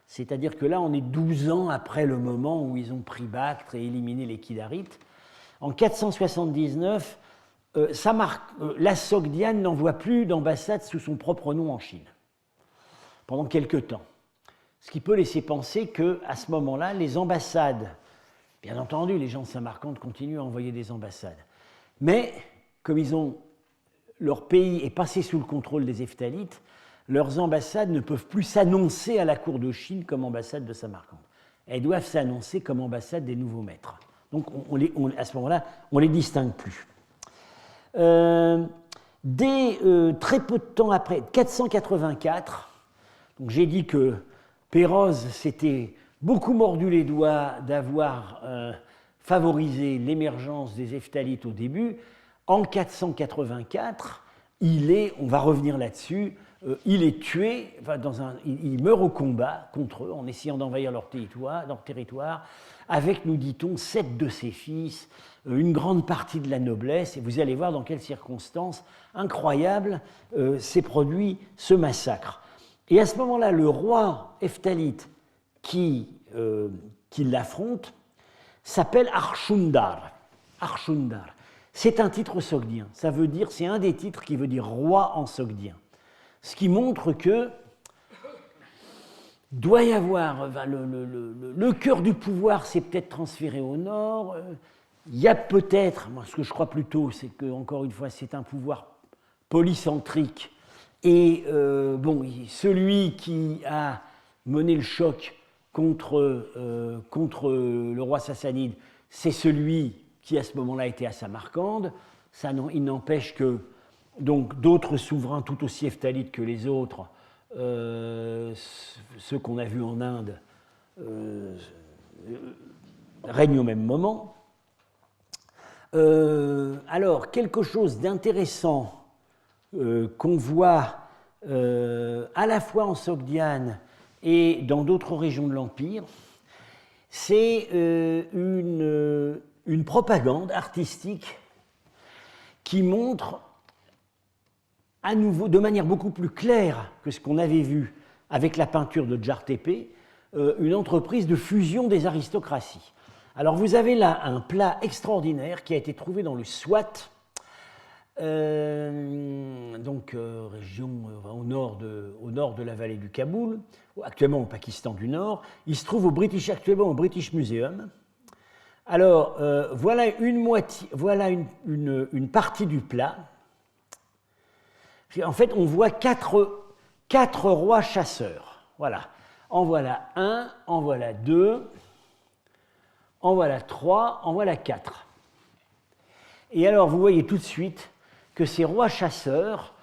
c'est-à-dire que là on est 12 ans après le moment où ils ont pris Bactre et éliminé les Kidarites, en 479, la Sogdiane n'envoie plus d'ambassade sous son propre nom en Chine pendant quelque temps. Ce qui peut laisser penser qu'à ce moment-là, les ambassades, bien entendu, les gens de Samarcande continuent à envoyer des ambassades, mais comme leur pays est passé sous le contrôle des Hephthalites, leurs ambassades ne peuvent plus s'annoncer à la cour de Chine comme ambassade de Samarcande. Elles doivent s'annoncer comme ambassade des nouveaux maîtres. Donc à ce moment-là, on ne les distingue plus. Très peu de temps après, 484, donc j'ai dit que Péroz s'était beaucoup mordu les doigts d'avoir favorisé l'émergence des Hephthalites au début. En 484, on va revenir là-dessus, il est tué, il meurt au combat contre eux en essayant d'envahir leur territoire, avec, nous dit-on, 7 de ses fils, une grande partie de la noblesse, et vous allez voir dans quelles circonstances incroyables s'est produit ce massacre. Et à ce moment-là, le roi Hephtalite qui l'affronte s'appelle Arshundar. Arshundar. C'est un titre sogdien. Ça veut dire, c'est un des titres qui veut dire roi en sogdien. Ce qui montre que doit y avoir le cœur du pouvoir s'est peut-être transféré au nord. Il y a peut-être, moi, ce que je crois plutôt, c'est que encore une fois, c'est un pouvoir polycentrique. Et celui qui a mené le choc contre le roi sassanide, c'est celui qui à ce moment-là était à Samarcande. Il n'empêche que donc d'autres souverains tout aussi heftalites que les autres, ceux qu'on a vus en Inde, règnent au même moment. Alors, quelque chose d'intéressant qu'on voit à la fois en Sogdiane et dans d'autres régions de l'Empire, c'est une propagande artistique qui montre à nouveau, de manière beaucoup plus claire que ce qu'on avait vu avec la peinture de Djar-Tepe, une entreprise de fusion des aristocraties. Alors vous avez là un plat extraordinaire qui a été trouvé dans le Swat, région au nord de la vallée du Kaboul, actuellement au Pakistan du Nord. Il se trouve actuellement au British Museum. Alors voilà une partie du plat. En fait, on voit quatre rois chasseurs. Voilà. En voilà un, en voilà deux, en voilà trois, en voilà quatre. Et alors, vous voyez tout de suite que ces rois chasseurs,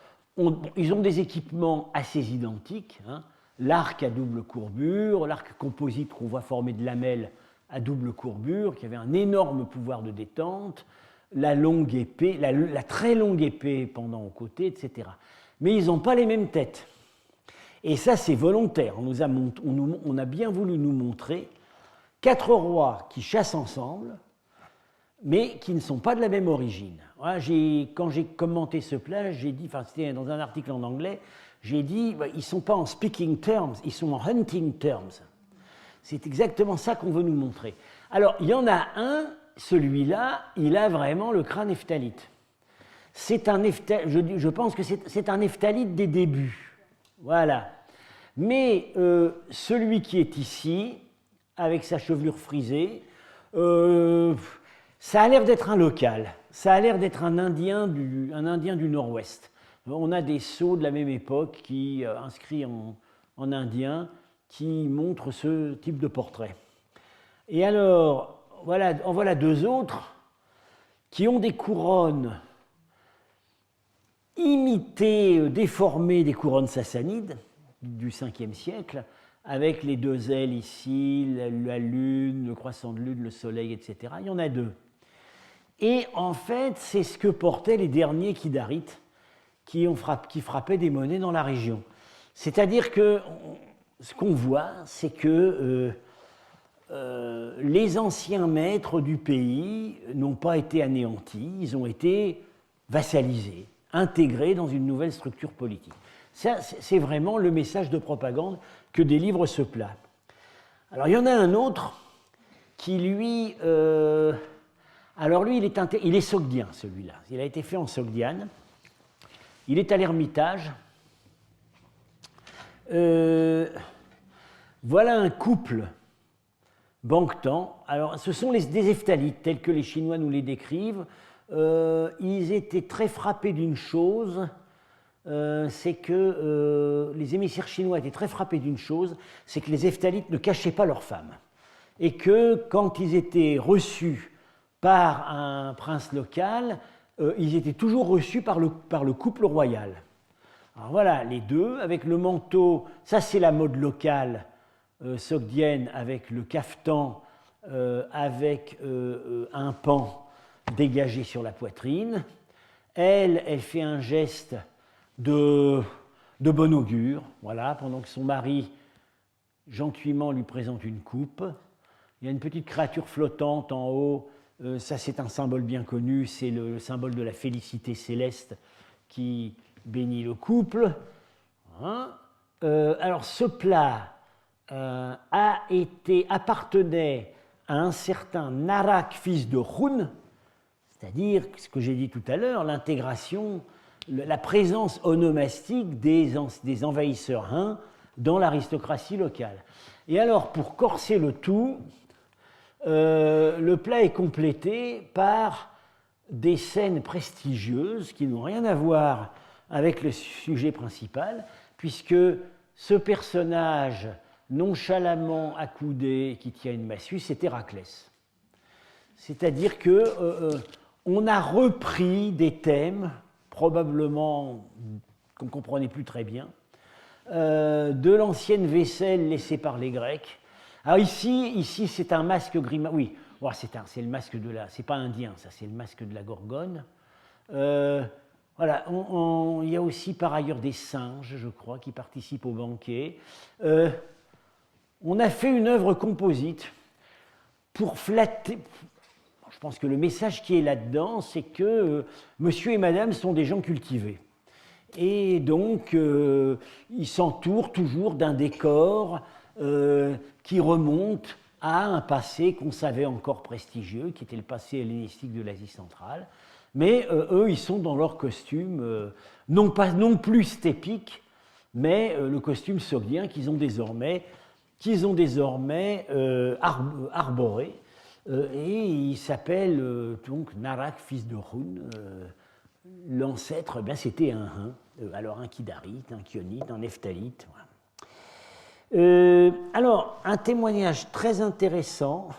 ils ont des équipements assez identiques. Hein. L'arc à double courbure, l'arc composite qu'on voit formé de lamelles à double courbure, qui avait un énorme pouvoir de détente, la longue épée, la très longue épée pendant aux côtés, etc. Mais ils n'ont pas les mêmes têtes. Et ça, c'est volontaire. On a bien voulu nous montrer quatre rois qui chassent ensemble, mais qui ne sont pas de la même origine. Voilà, quand j'ai commenté ce plat, j'ai dit, enfin c'était dans un article en anglais, j'ai dit, ils ne sont pas en speaking terms, ils sont en hunting terms. C'est exactement ça qu'on veut nous montrer. Alors, il y en a un, celui-là, il a vraiment le crâne ephtalite. Je pense que c'est un ephtalite des débuts. Voilà. Mais celui qui est ici, avec sa chevelure frisée, ça a l'air d'être un local. Ça a l'air d'être un Indien du Nord-Ouest. On a des sceaux de la même époque inscrits en indien qui montrent ce type de portrait. Et alors, en voilà deux autres qui ont des couronnes imitées, déformées des couronnes sassanides du 5e siècle, avec les deux ailes ici, la lune, le croissant de lune, le soleil, etc. Il y en a deux. Et en fait, c'est ce que portaient les derniers Kidarites qui frappaient des monnaies dans la région. C'est-à-dire que ce qu'on voit, c'est que les anciens maîtres du pays n'ont pas été anéantis, ils ont été vassalisés, intégrés dans une nouvelle structure politique. Ça, c'est vraiment le message de propagande que délivre ce plat. Alors, il y en a un autre qui, lui... alors, lui, il est sogdien, celui-là. Il a été fait en Sogdiane. Il est à l'Ermitage. Voilà un couple Bangtan. Alors, ce sont des ephthalites, tels que les Chinois nous les décrivent. Ils étaient très frappés d'une chose, c'est que les émissaires chinois étaient très frappés d'une chose, c'est que les ephthalites ne cachaient pas leurs femmes. Et que quand ils étaient reçus par un prince local, ils étaient toujours reçus par le couple royal. Alors voilà, les deux, avec le manteau, ça c'est la mode locale sogdienne, avec le caftan, avec un pan dégagé sur la poitrine. Elle fait un geste de bon augure, voilà, pendant que son mari gentiment lui présente une coupe. Il y a une petite créature flottante en haut, ça c'est un symbole bien connu, c'est le symbole de la félicité céleste qui bénit le couple. Hein. Alors ce plat appartenait à un certain Narak, fils de Hun, c'est-à-dire ce que j'ai dit tout à l'heure, l'intégration, la présence onomastique des envahisseurs Hun dans l'aristocratie locale. Et alors, pour corser le tout, le plat est complété par des scènes prestigieuses qui n'ont rien à voir avec le sujet principal, puisque ce personnage nonchalamment accoudé, qui tient une massue, c'est Héraclès. C'est-à-dire que on a repris des thèmes, probablement qu'on ne comprenait plus très bien, de l'ancienne vaisselle laissée par les Grecs. Alors ici c'est un masque Grima. Oui, oh, c'est le masque de la. C'est pas indien, ça, c'est le masque de la Gorgone. Voilà, il y a aussi par ailleurs des singes, je crois, qui participent au banquet. On a fait une œuvre composite pour flatter. Je pense que le message qui est là-dedans, c'est que monsieur et madame sont des gens cultivés. Et donc, ils s'entourent toujours d'un décor qui remonte à un passé qu'on savait encore prestigieux, qui était le passé hellénistique de l'Asie centrale. Mais eux, ils sont dans leur costume, non plus stépique, mais le costume sogdien qu'ils ont désormais arboré. Et il s'appelle donc Narak, fils de Hun. L'ancêtre, ben, c'était un Hun. Alors un Kidarite, un Kionite, un Nephthalite. Voilà. Alors, un témoignage très intéressant,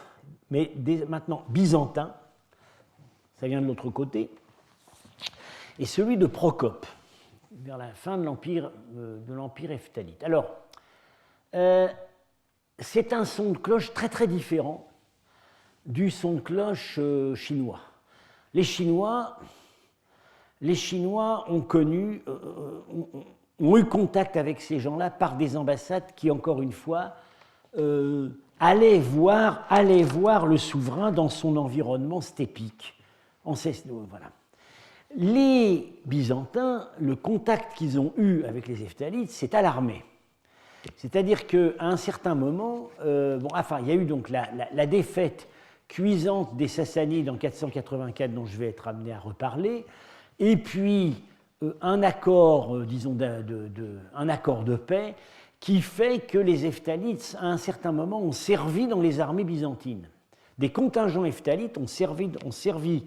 mais maintenant byzantin, ça vient de l'autre côté, et celui de Procope, vers la fin de l'empire Nephthalite. Alors, c'est un son de cloche très très différent du son de cloche chinois. Les Chinois ont eu contact avec ces gens-là par des ambassades qui, encore une fois, allaient voir le souverain dans son environnement stépique. Voilà. Les Byzantins, le contact qu'ils ont eu avec les Nephtalites, c'est à l'armée. C'est-à-dire qu'à un certain moment, il y a eu donc la défaite cuisante des Sassanides en 484, dont je vais être amené à reparler, et puis un accord, un accord de paix qui fait que les Nephtalites, à un certain moment, ont servi dans les armées byzantines. Des contingents Nephtalites ont servi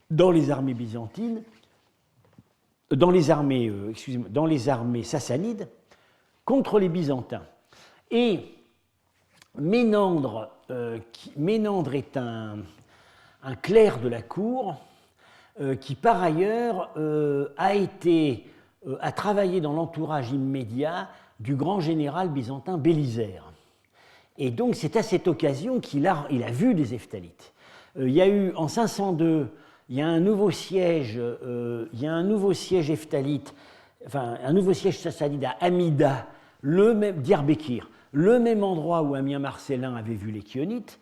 dans les armées byzantines, dans les armées sassanides, contre les Byzantins. Et Ménandre est un clerc de la cour qui, par ailleurs, a travaillé dans l'entourage immédiat du grand général byzantin Bélisère. Et donc, c'est à cette occasion qu'il a vu des Nephtalites. Il y a eu, en 502, il y a un nouveau siège Nephthalite, enfin, un nouveau siège sassanide à Amida, Diyarbekir, le même endroit où Ammien Marcellin avait vu les Chionites.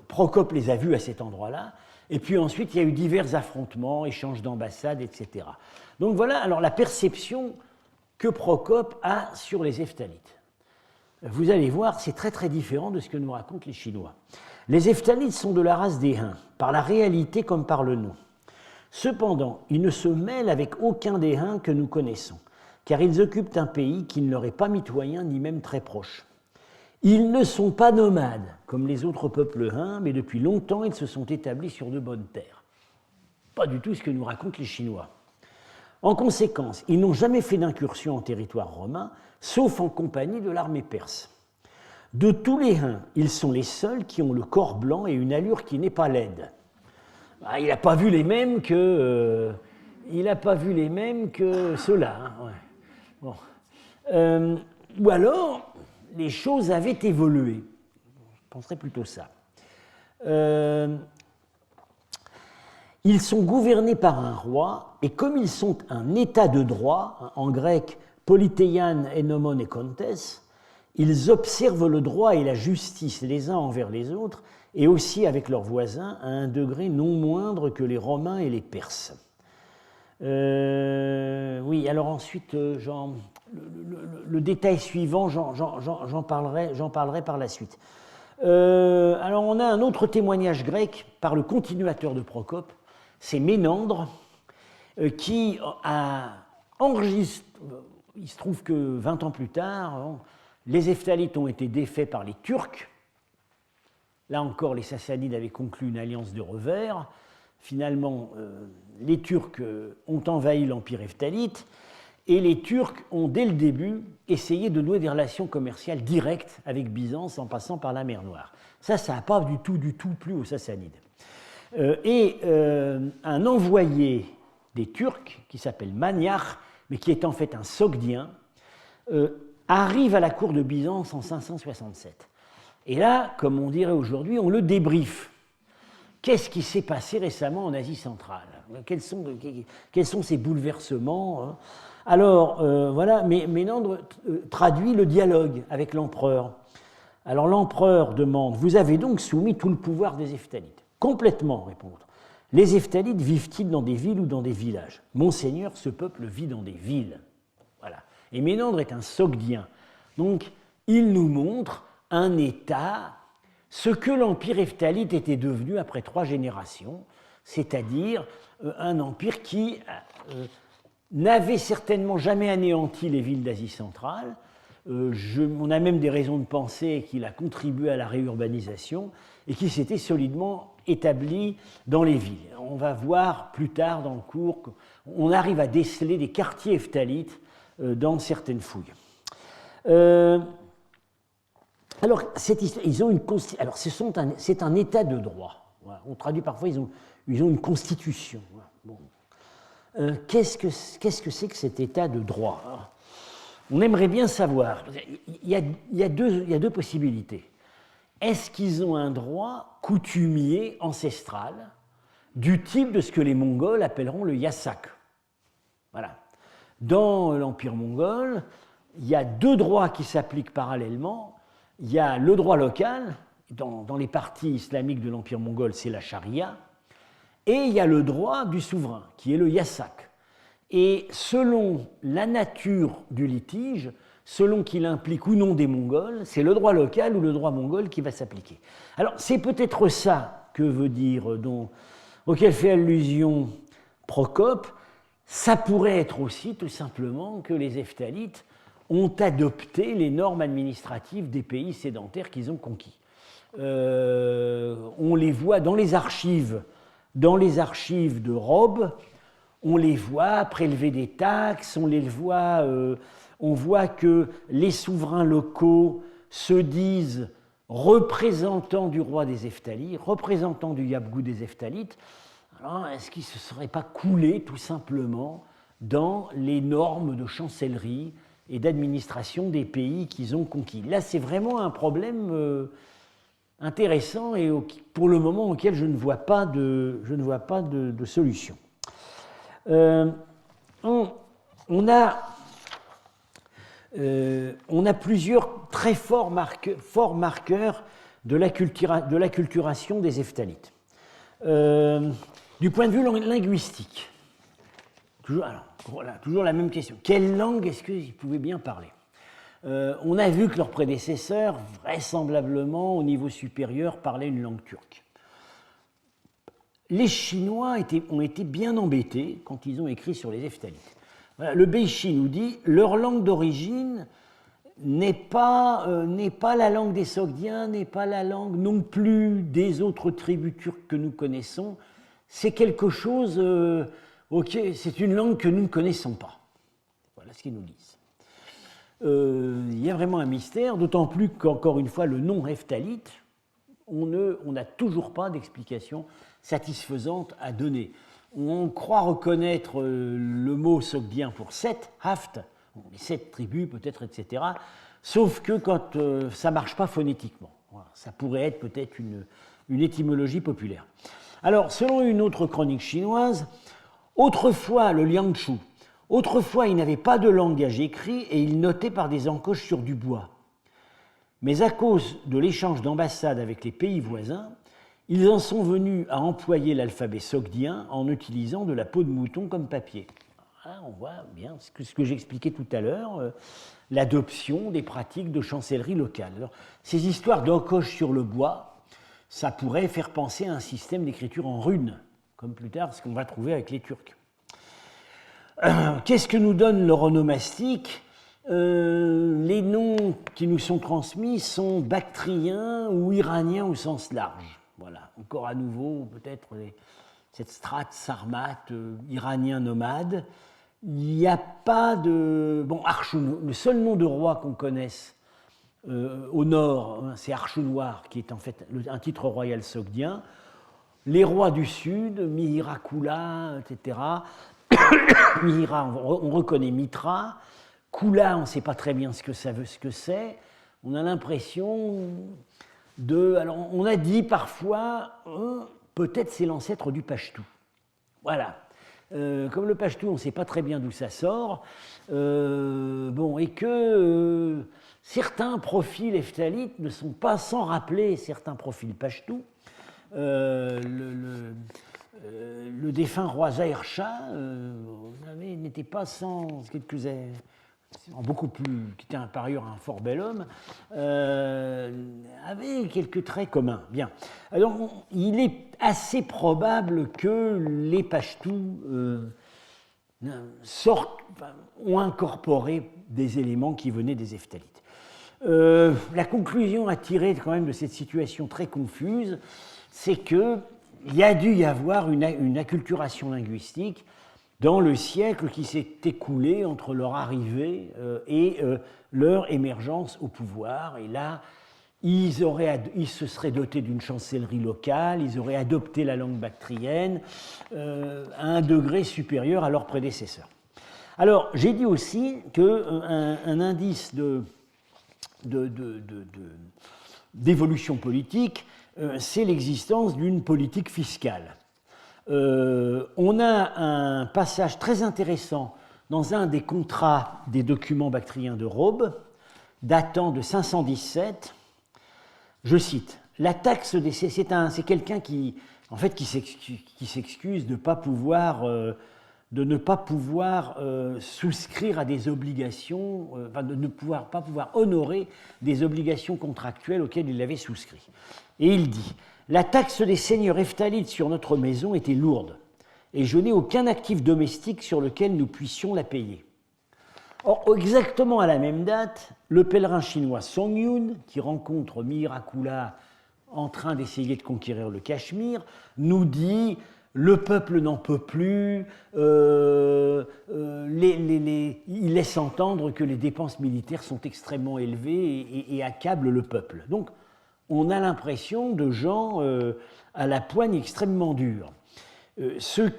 Procope les a vus à cet endroit-là. Et puis ensuite, il y a eu divers affrontements, échanges d'ambassades, etc. Donc voilà alors la perception que Procope a sur les Nephtalites. Vous allez voir, c'est très très différent de ce que nous racontent les Chinois. Les Nephtalites sont de la race des Huns, par la réalité comme par le nom. Cependant, ils ne se mêlent avec aucun des Huns que nous connaissons, car ils occupent un pays qui ne leur est pas mitoyen ni même très proche. Ils ne sont pas nomades, comme les autres peuples Huns, mais depuis longtemps ils se sont établis sur de bonnes terres. Pas du tout ce que nous racontent les Chinois. En conséquence, ils n'ont jamais fait d'incursion en territoire romain, sauf en compagnie de l'armée perse. De tous les Huns, ils sont les seuls qui ont le corps blanc et une allure qui n'est pas laide. Il n'a pas vu les mêmes que ceux-là. Hein, ouais. Bon. Ou alors, les choses avaient évolué. Je penserais plutôt ça. Ils sont gouvernés par un roi, et comme ils sont un état de droit, en grec, politeian, enomon et kontes, ils observent le droit et la justice les uns envers les autres, et aussi avec leurs voisins, à un degré non moindre que les Romains et les Perses. Oui, alors ensuite, le détail suivant, j'en parlerai par la suite. Alors on a un autre témoignage grec par le continuateur de Procope, c'est Ménandre, qui a enregistré, il se trouve que 20 ans plus tard, les Nephtalites ont été défaits par les Turcs. Là encore, les Sassanides avaient conclu une alliance de revers. Finalement, les Turcs ont envahi l'empire Nephthalite Et les Turcs ont, dès le début, essayé de nouer des relations commerciales directes avec Byzance en passant par la mer Noire. Ça n'a pas du tout plu aux Sassanides. Un envoyé des Turcs, qui s'appelle Maniach, mais qui est en fait un Sogdien, arrive à la cour de Byzance en 567. Et là, comme on dirait aujourd'hui, on le débriefe. Qu'est-ce qui s'est passé récemment en Asie centrale? Quels sont ces bouleversements, hein? Alors, voilà, Ménandre traduit le dialogue avec l'empereur. Alors l'empereur demande, vous avez donc soumis tout le pouvoir des Hephthalites? Complètement, répond l'autre. Les Hephthalites vivent-ils dans des villes ou dans des villages? Monseigneur, ce peuple vit dans des villes. Voilà. Et Ménandre est un Sogdien. Donc, il nous montre un État, ce que l'empire Hephtalite était devenu après 3 générations, c'est-à-dire un empire qui n'avait certainement jamais anéanti les villes d'Asie centrale. On a même des raisons de penser qu'il a contribué à la réurbanisation et qui s'était solidement établi dans les villes. On va voir plus tard dans le cours qu'on arrive à déceler des quartiers Hephthalites dans certaines fouilles. Alors, ils ont alors c'est un état de droit. Voilà. On traduit parfois, ils ont une constitution. Voilà. Bon. Qu'est-ce que c'est que cet état de droit? On aimerait bien savoir. Il y a deux possibilités. Est-ce qu'ils ont un droit coutumier, ancestral, du type de ce que les Mongols appelleront le yasak? Voilà. Dans l'Empire mongol, il y a 2 droits qui s'appliquent parallèlement. Il y a le droit local, dans les parties islamiques de l'Empire mongol, c'est la charia, et il y a le droit du souverain, qui est le yasak. Et selon la nature du litige, selon qu'il implique ou non des Mongols, c'est le droit local ou le droit mongol qui va s'appliquer. Alors, c'est peut-être ça que veut dire, auquel fait allusion Procope. Ça pourrait être aussi, tout simplement, que les Hephthalites ont adopté les normes administratives des pays sédentaires qu'ils ont conquis. On les voit dans les archives de Robe, on les voit prélever des taxes, on voit que les souverains locaux se disent représentants du roi des Hephthalites, représentants du Yabgou des Hephthalites. Alors, est-ce qu'ils ne se seraient pas coulés tout simplement dans les normes de chancellerie et d'administration des pays qu'ils ont conquis? Là, c'est vraiment un problème intéressant et pour le moment auquel je ne vois pas de solution. On a plusieurs très forts marqueurs de l'acculturation des Hephthalites. Du point de vue linguistique, toujours la même question. Quelle langue est-ce qu'ils pouvaient bien parler? On a vu que leurs prédécesseurs, vraisemblablement au niveau supérieur, parlaient une langue turque. Les Chinois ont été bien embêtés quand ils ont écrit sur les Hephthalites. Voilà, le Beichi nous dit leur langue d'origine n'est pas la langue des Sogdiens, n'est pas la langue non plus des autres tribus turques que nous connaissons. C'est quelque chose, c'est une langue que nous ne connaissons pas. Voilà ce qu'ils nous disent. Il y a vraiment un mystère, d'autant plus qu'encore une fois, le nom Hephtalite, on n'a toujours pas d'explication satisfaisante à donner. On croit reconnaître le mot sogdien pour 7, Haft, les 7 tribus peut-être, etc. Sauf que quand ça ne marche pas phonétiquement. Voilà, ça pourrait être peut-être une étymologie populaire. Alors, selon une autre chronique chinoise, autrefois, le Liangshu, autrefois, il n'avait pas de langage écrit et il notait par des encoches sur du bois. Mais à cause de l'échange d'ambassades avec les pays voisins, ils en sont venus à employer l'alphabet sogdien en utilisant de la peau de mouton comme papier. Là, on voit bien ce que j'expliquais tout à l'heure, l'adoption des pratiques de chancellerie locale. Alors, ces histoires d'encoches sur le bois, ça pourrait faire penser à un système d'écriture en runes, comme plus tard ce qu'on va trouver avec les Turcs. Qu'est-ce que nous donne l'oronomastique? Les noms qui nous sont transmis sont bactriens ou iraniens au sens large. Voilà, encore à nouveau, peut-être cette strate sarmate iranien nomade, Il n'y a pas de... Bon, le seul nom de roi qu'on connaisse au nord, hein, c'est Archounoir, qui est en fait un titre royal sogdien. Les rois du sud, Mihira Kula, etc. Mihira, on reconnaît Mitra. Kula, on ne sait pas très bien ce que ça veut, ce que c'est. On a l'impression de... Alors, on a dit parfois, peut-être c'est l'ancêtre du Pachtou. Voilà. Comme le Pachtou, on ne sait pas très bien d'où ça sort. Bon, et que certains profils eftalites ne sont pas sans rappeler certains profils Pachtou. Le défunt roi Zahir Shah n'était pas sans quelques beaucoup plus, qui était par ailleurs un fort bel homme, avait quelques traits communs. Bien. Alors, il est assez probable que les Pachtou ont incorporé des éléments qui venaient des Eftalites. La conclusion à tirer quand même de cette situation très confuse, c'est qu'il y a dû y avoir une acculturation linguistique dans le siècle qui s'est écoulé entre leur arrivée et leur émergence au pouvoir. Et là, ils se seraient dotés d'une chancellerie locale, ils auraient adopté la langue bactrienne à un degré supérieur à leurs prédécesseurs. Alors, j'ai dit aussi qu'un indice d'évolution politique, c'est l'existence d'une politique fiscale. On a un passage très intéressant dans un des contrats des documents bactriens de Rhodes, datant de 517. Je cite, la taxe des... C'est quelqu'un qui s'excuse de ne pas pouvoir souscrire à des obligations, de ne pas pouvoir honorer des obligations contractuelles auxquelles il avait souscrit. Et il dit, la taxe des seigneurs eftalites sur notre maison était lourde, et je n'ai aucun actif domestique sur lequel nous puissions la payer. Or, exactement à la même date, le pèlerin chinois Song Yun, qui rencontre Mihira Kula en train d'essayer de conquérir le Cachemire, nous dit le peuple n'en peut plus, il laisse entendre que les dépenses militaires sont extrêmement élevées et accablent le peuple. Donc, on a l'impression de gens à la poigne extrêmement dure. Ce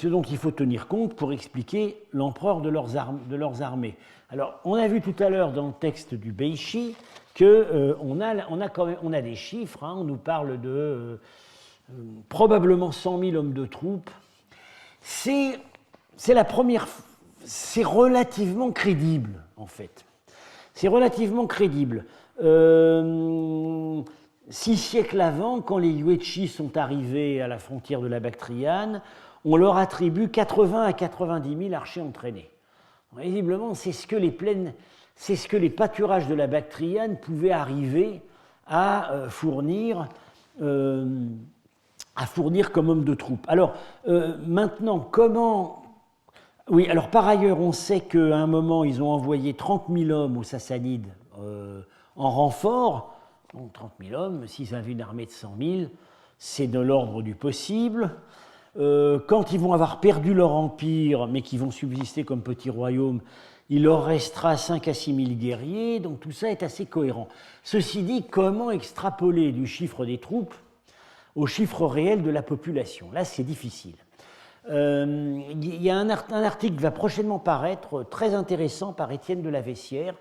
dont il faut tenir compte pour expliquer l'ampleur de leurs armées. Alors, on a vu tout à l'heure dans le texte du Beishi qu'on a des chiffres, hein, on nous parle de probablement 100 000 hommes de troupes. C'est relativement crédible, en fait. C'est relativement crédible. 6 siècles avant, quand les Yuezhi sont arrivés à la frontière de la Bactriane, on leur attribue 80 à 90 000 archers entraînés. Visiblement, c'est ce que les pâturages de la Bactriane pouvaient arriver à fournir comme hommes de troupe. Alors, maintenant, comment... Oui, alors par ailleurs, on sait qu'à un moment, ils ont envoyé 30 000 hommes aux Sassanides en renfort. Donc 30 000 hommes, s'ils avaient une armée de 100 000, c'est de l'ordre du possible. Quand ils vont avoir perdu leur empire, mais qu'ils vont subsister comme petit royaume, il leur restera 5 à 6 000 guerriers, donc tout ça est assez cohérent. Ceci dit, comment extrapoler du chiffre des troupes au chiffre réel de la population? Là, c'est difficile. Il y a un article qui va prochainement paraître, très intéressant, par Étienne de la Vessière,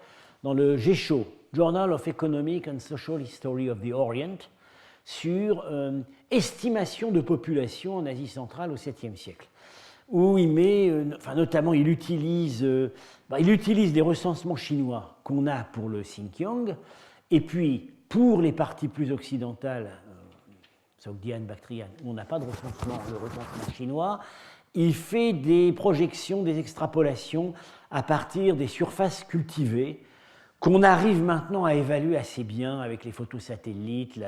dans le GESHO, Journal of Economic and Social History of the Orient, sur estimation de population en Asie centrale au 7e siècle, où il met, notamment il utilise des recensements chinois qu'on a pour le Xinjiang, et puis pour les parties plus occidentales, Sogdiane, Bactriane, où on n'a pas de recensement chinois, il fait des projections, des extrapolations à partir des surfaces cultivées, qu'on arrive maintenant à évaluer assez bien avec les photos satellites,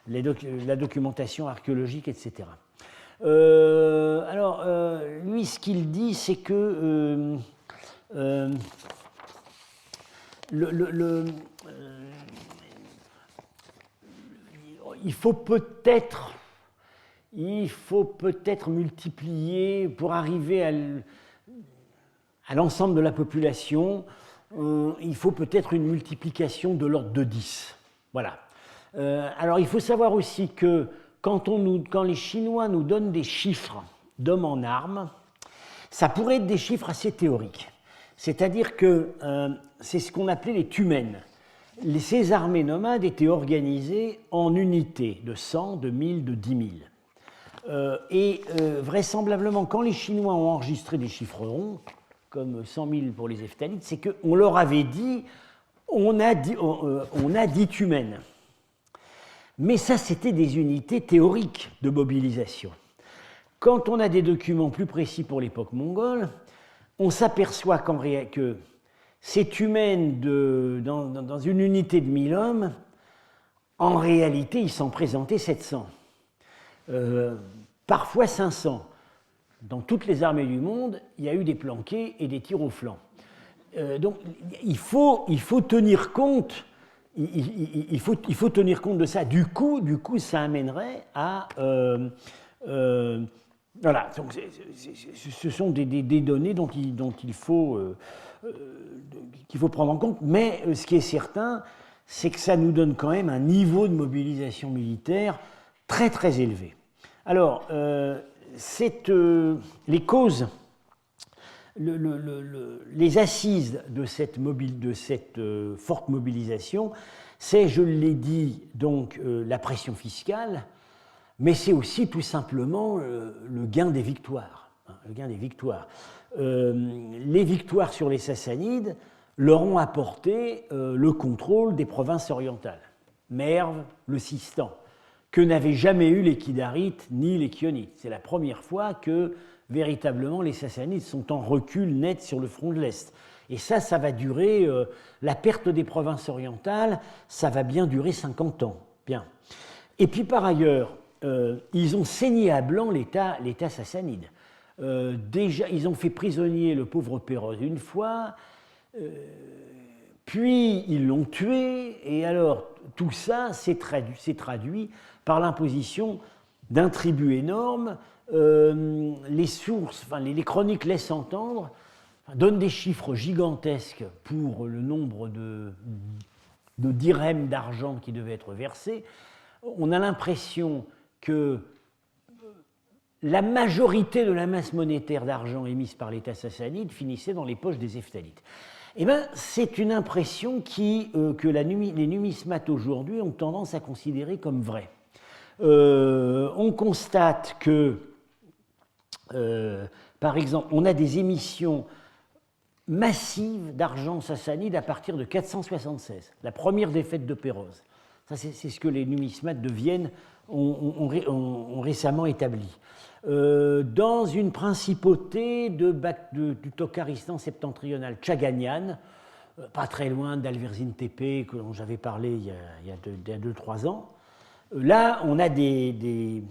la documentation archéologique, etc. Lui, ce qu'il dit, c'est que il faut peut-être multiplier pour arriver à l'ensemble de la population, il faut peut-être une multiplication de l'ordre de 10. Voilà. Alors il faut savoir aussi que quand les Chinois nous donnent des chiffres d'hommes en armes, ça pourrait être des chiffres assez théoriques. C'est-à-dire que c'est ce qu'on appelait les tumens. Ces armées nomades étaient organisées en unités de 100, de 1000, de 10 000. Vraisemblablement, quand les Chinois ont enregistré des chiffres ronds, comme 100 000 pour les Hephthalites, c'est qu'on leur avait dit on a 10 tumens. Mais ça, c'était des unités théoriques de mobilisation. Quand on a des documents plus précis pour l'époque mongole, on s'aperçoit que ces tumens dans une unité de 1000 hommes, en réalité, ils s'en présentaient 700. Parfois 500. Dans toutes les armées du monde, il y a eu des planqués et des tirs au flanc. Donc, il faut tenir compte. Il faut tenir compte de ça. Du coup, ça amènerait à voilà. Donc, ce sont des données qu'il faut prendre en compte. Mais ce qui est certain, c'est que ça nous donne quand même un niveau de mobilisation militaire très très élevé. Alors, les causes, les assises de cette forte mobilisation, c'est, je l'ai dit, donc la pression fiscale, mais c'est aussi tout simplement le gain des victoires. Les victoires sur les Sassanides leur ont apporté le contrôle des provinces orientales, Merv, le Sistan, que n'avaient jamais eu les Kidarites ni les Chionites. C'est la première fois que, véritablement, les Sassanides sont en recul net sur le front de l'Est. Et ça va durer, la perte des provinces orientales, ça va bien durer 50 ans. Bien. Et puis, par ailleurs, ils ont saigné à blanc l'État sassanide. Déjà, ils ont fait prisonnier le pauvre Péroz une fois, puis ils l'ont tué, et alors tout ça s'est traduit par l'imposition d'un tribut énorme. Les sources, les chroniques laissent entendre, donnent des chiffres gigantesques pour le nombre de dirhams d'argent qui devaient être versés. On a l'impression que la majorité de la masse monétaire d'argent émise par l'État sassanide finissait dans les poches des Hephthalites. Eh bien, c'est une impression que les numismates aujourd'hui ont tendance à considérer comme vraie. On constate que, par exemple, on a des émissions massives d'argent sassanide à partir de 476, la première défaite de Péroz. Ça, c'est ce que les numismates de Vienne ont récemment établi. Dans une principauté du Tokharistan septentrional tchaganian, pas très loin d'Alverzin Tepe, dont j'avais parlé il y a 2-3 ans, là, on a les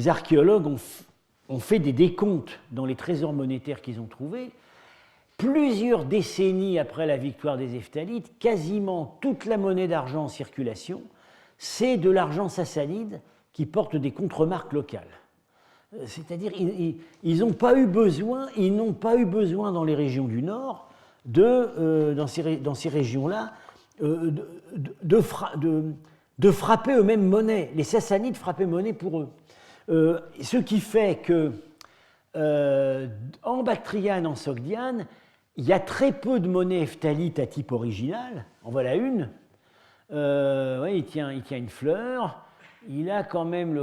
archéologues ont fait des décomptes dans les trésors monétaires qu'ils ont trouvés. Plusieurs décennies après la victoire des Hephthalites, quasiment toute la monnaie d'argent en circulation, c'est de l'argent sassanide qui porte des contremarques locales. C'est-à-dire, ils n'ont pas eu besoin dans les régions du Nord, dans ces régions-là, de frapper eux-mêmes monnaie. Les Sassanides frappaient monnaie pour eux. Ce qui fait que en Bactriane, en Sogdiane, il y a très peu de monnaie Hephtalite à type original. En voilà une. Il tient une fleur. Il a quand même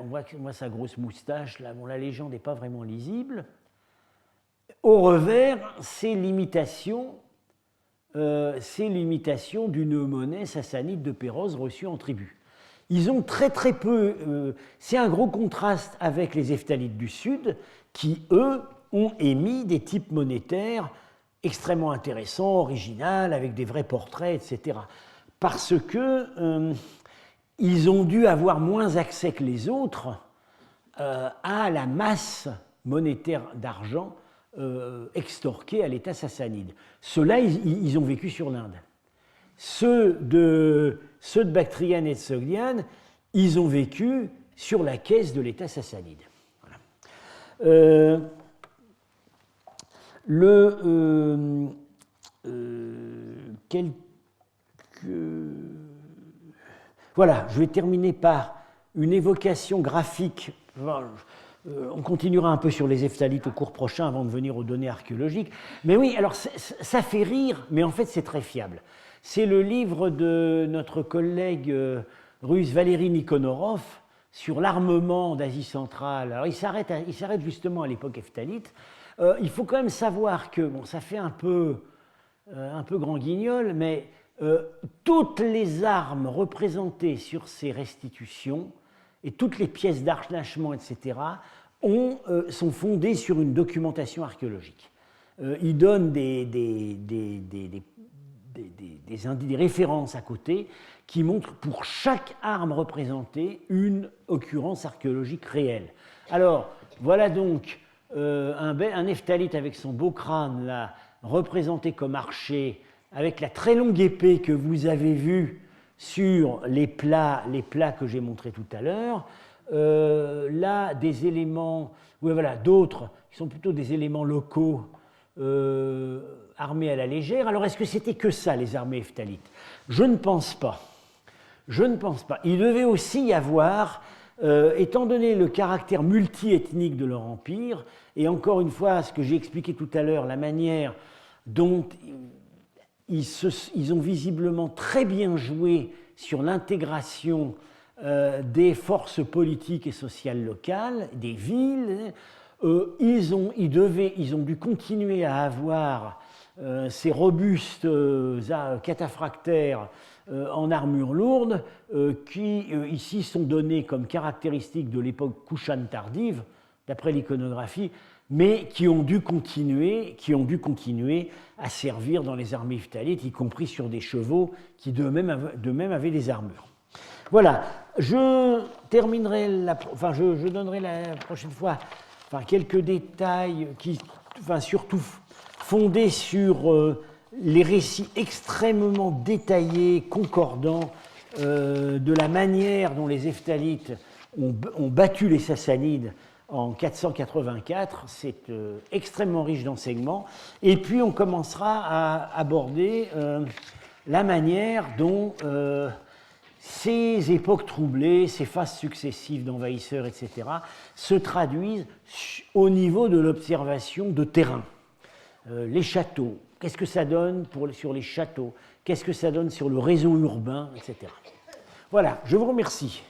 on voit sa grosse moustache là. Bon, la légende n'est pas vraiment lisible. Au revers, c'est l'imitation d'une monnaie sassanide de Péroz reçue en tribut. Ils ont très très peu. C'est un gros contraste avec les Hephthalites du Sud, qui eux ont émis des types monétaires extrêmement intéressants, originaux, avec des vrais portraits, etc. Parce que ils ont dû avoir moins accès que les autres à la masse monétaire d'argent extorquée à l'État sassanide. Ceux-là, ils ont vécu sur l'Inde. Ceux de Bactriane et de Sogdiane, ils ont vécu sur la caisse de l'État sassanide. Voilà. Voilà, je vais terminer par une évocation graphique. On continuera un peu sur les ephtallites au cours prochain avant de venir aux données archéologiques. Mais oui, alors ça fait rire, mais en fait c'est très fiable. C'est le livre de notre collègue russe Valéry Nikonorov sur l'armement d'Asie centrale. Alors il s'arrête justement à l'époque ephtalite. Il faut quand même savoir que, bon, ça fait un peu grand guignol, mais toutes les armes représentées sur ces restitutions et toutes les pièces d'arnachement, etc., sont fondées sur une documentation archéologique. Il donne des références à côté qui montrent pour chaque arme représentée une occurrence archéologique réelle. Alors, voilà donc un ephtalite avec son beau crâne là, représenté comme archer, avec la très longue épée que vous avez vue sur les plats que j'ai montrés tout à l'heure. Là, des éléments, oui, voilà, d'autres qui sont plutôt des éléments locaux armés à la légère. Alors, est-ce que c'était que ça, les armées ephthalites? Je ne pense pas. Je ne pense pas. Il devait aussi y avoir, étant donné le caractère multiethnique de leur empire, et encore une fois, ce que j'ai expliqué tout à l'heure, la manière dont ils ont visiblement très bien joué sur l'intégration des forces politiques et sociales locales, des villes. Ils ont dû continuer à avoir ces robustes cataphractaires en armure lourde qui, ici, sont donnés comme caractéristiques de l'époque Kushan tardive, d'après l'iconographie, mais qui ont dû continuer à servir dans les armées ephthalites, y compris sur des chevaux qui d'eux-mêmes avaient des armures. Voilà, je donnerai la prochaine fois quelques détails qui, surtout fondés sur les récits extrêmement détaillés, concordants, de la manière dont les ephthalites ont battu les Sassanides en 484, c'est extrêmement riche d'enseignements. Et puis on commencera à aborder la manière dont ces époques troublées, ces phases successives d'envahisseurs, etc., se traduisent au niveau de l'observation de terrain. Les châteaux, qu'est-ce que ça donne sur les châteaux? Qu'est-ce que ça donne sur le réseau urbain, etc. Voilà, je vous remercie.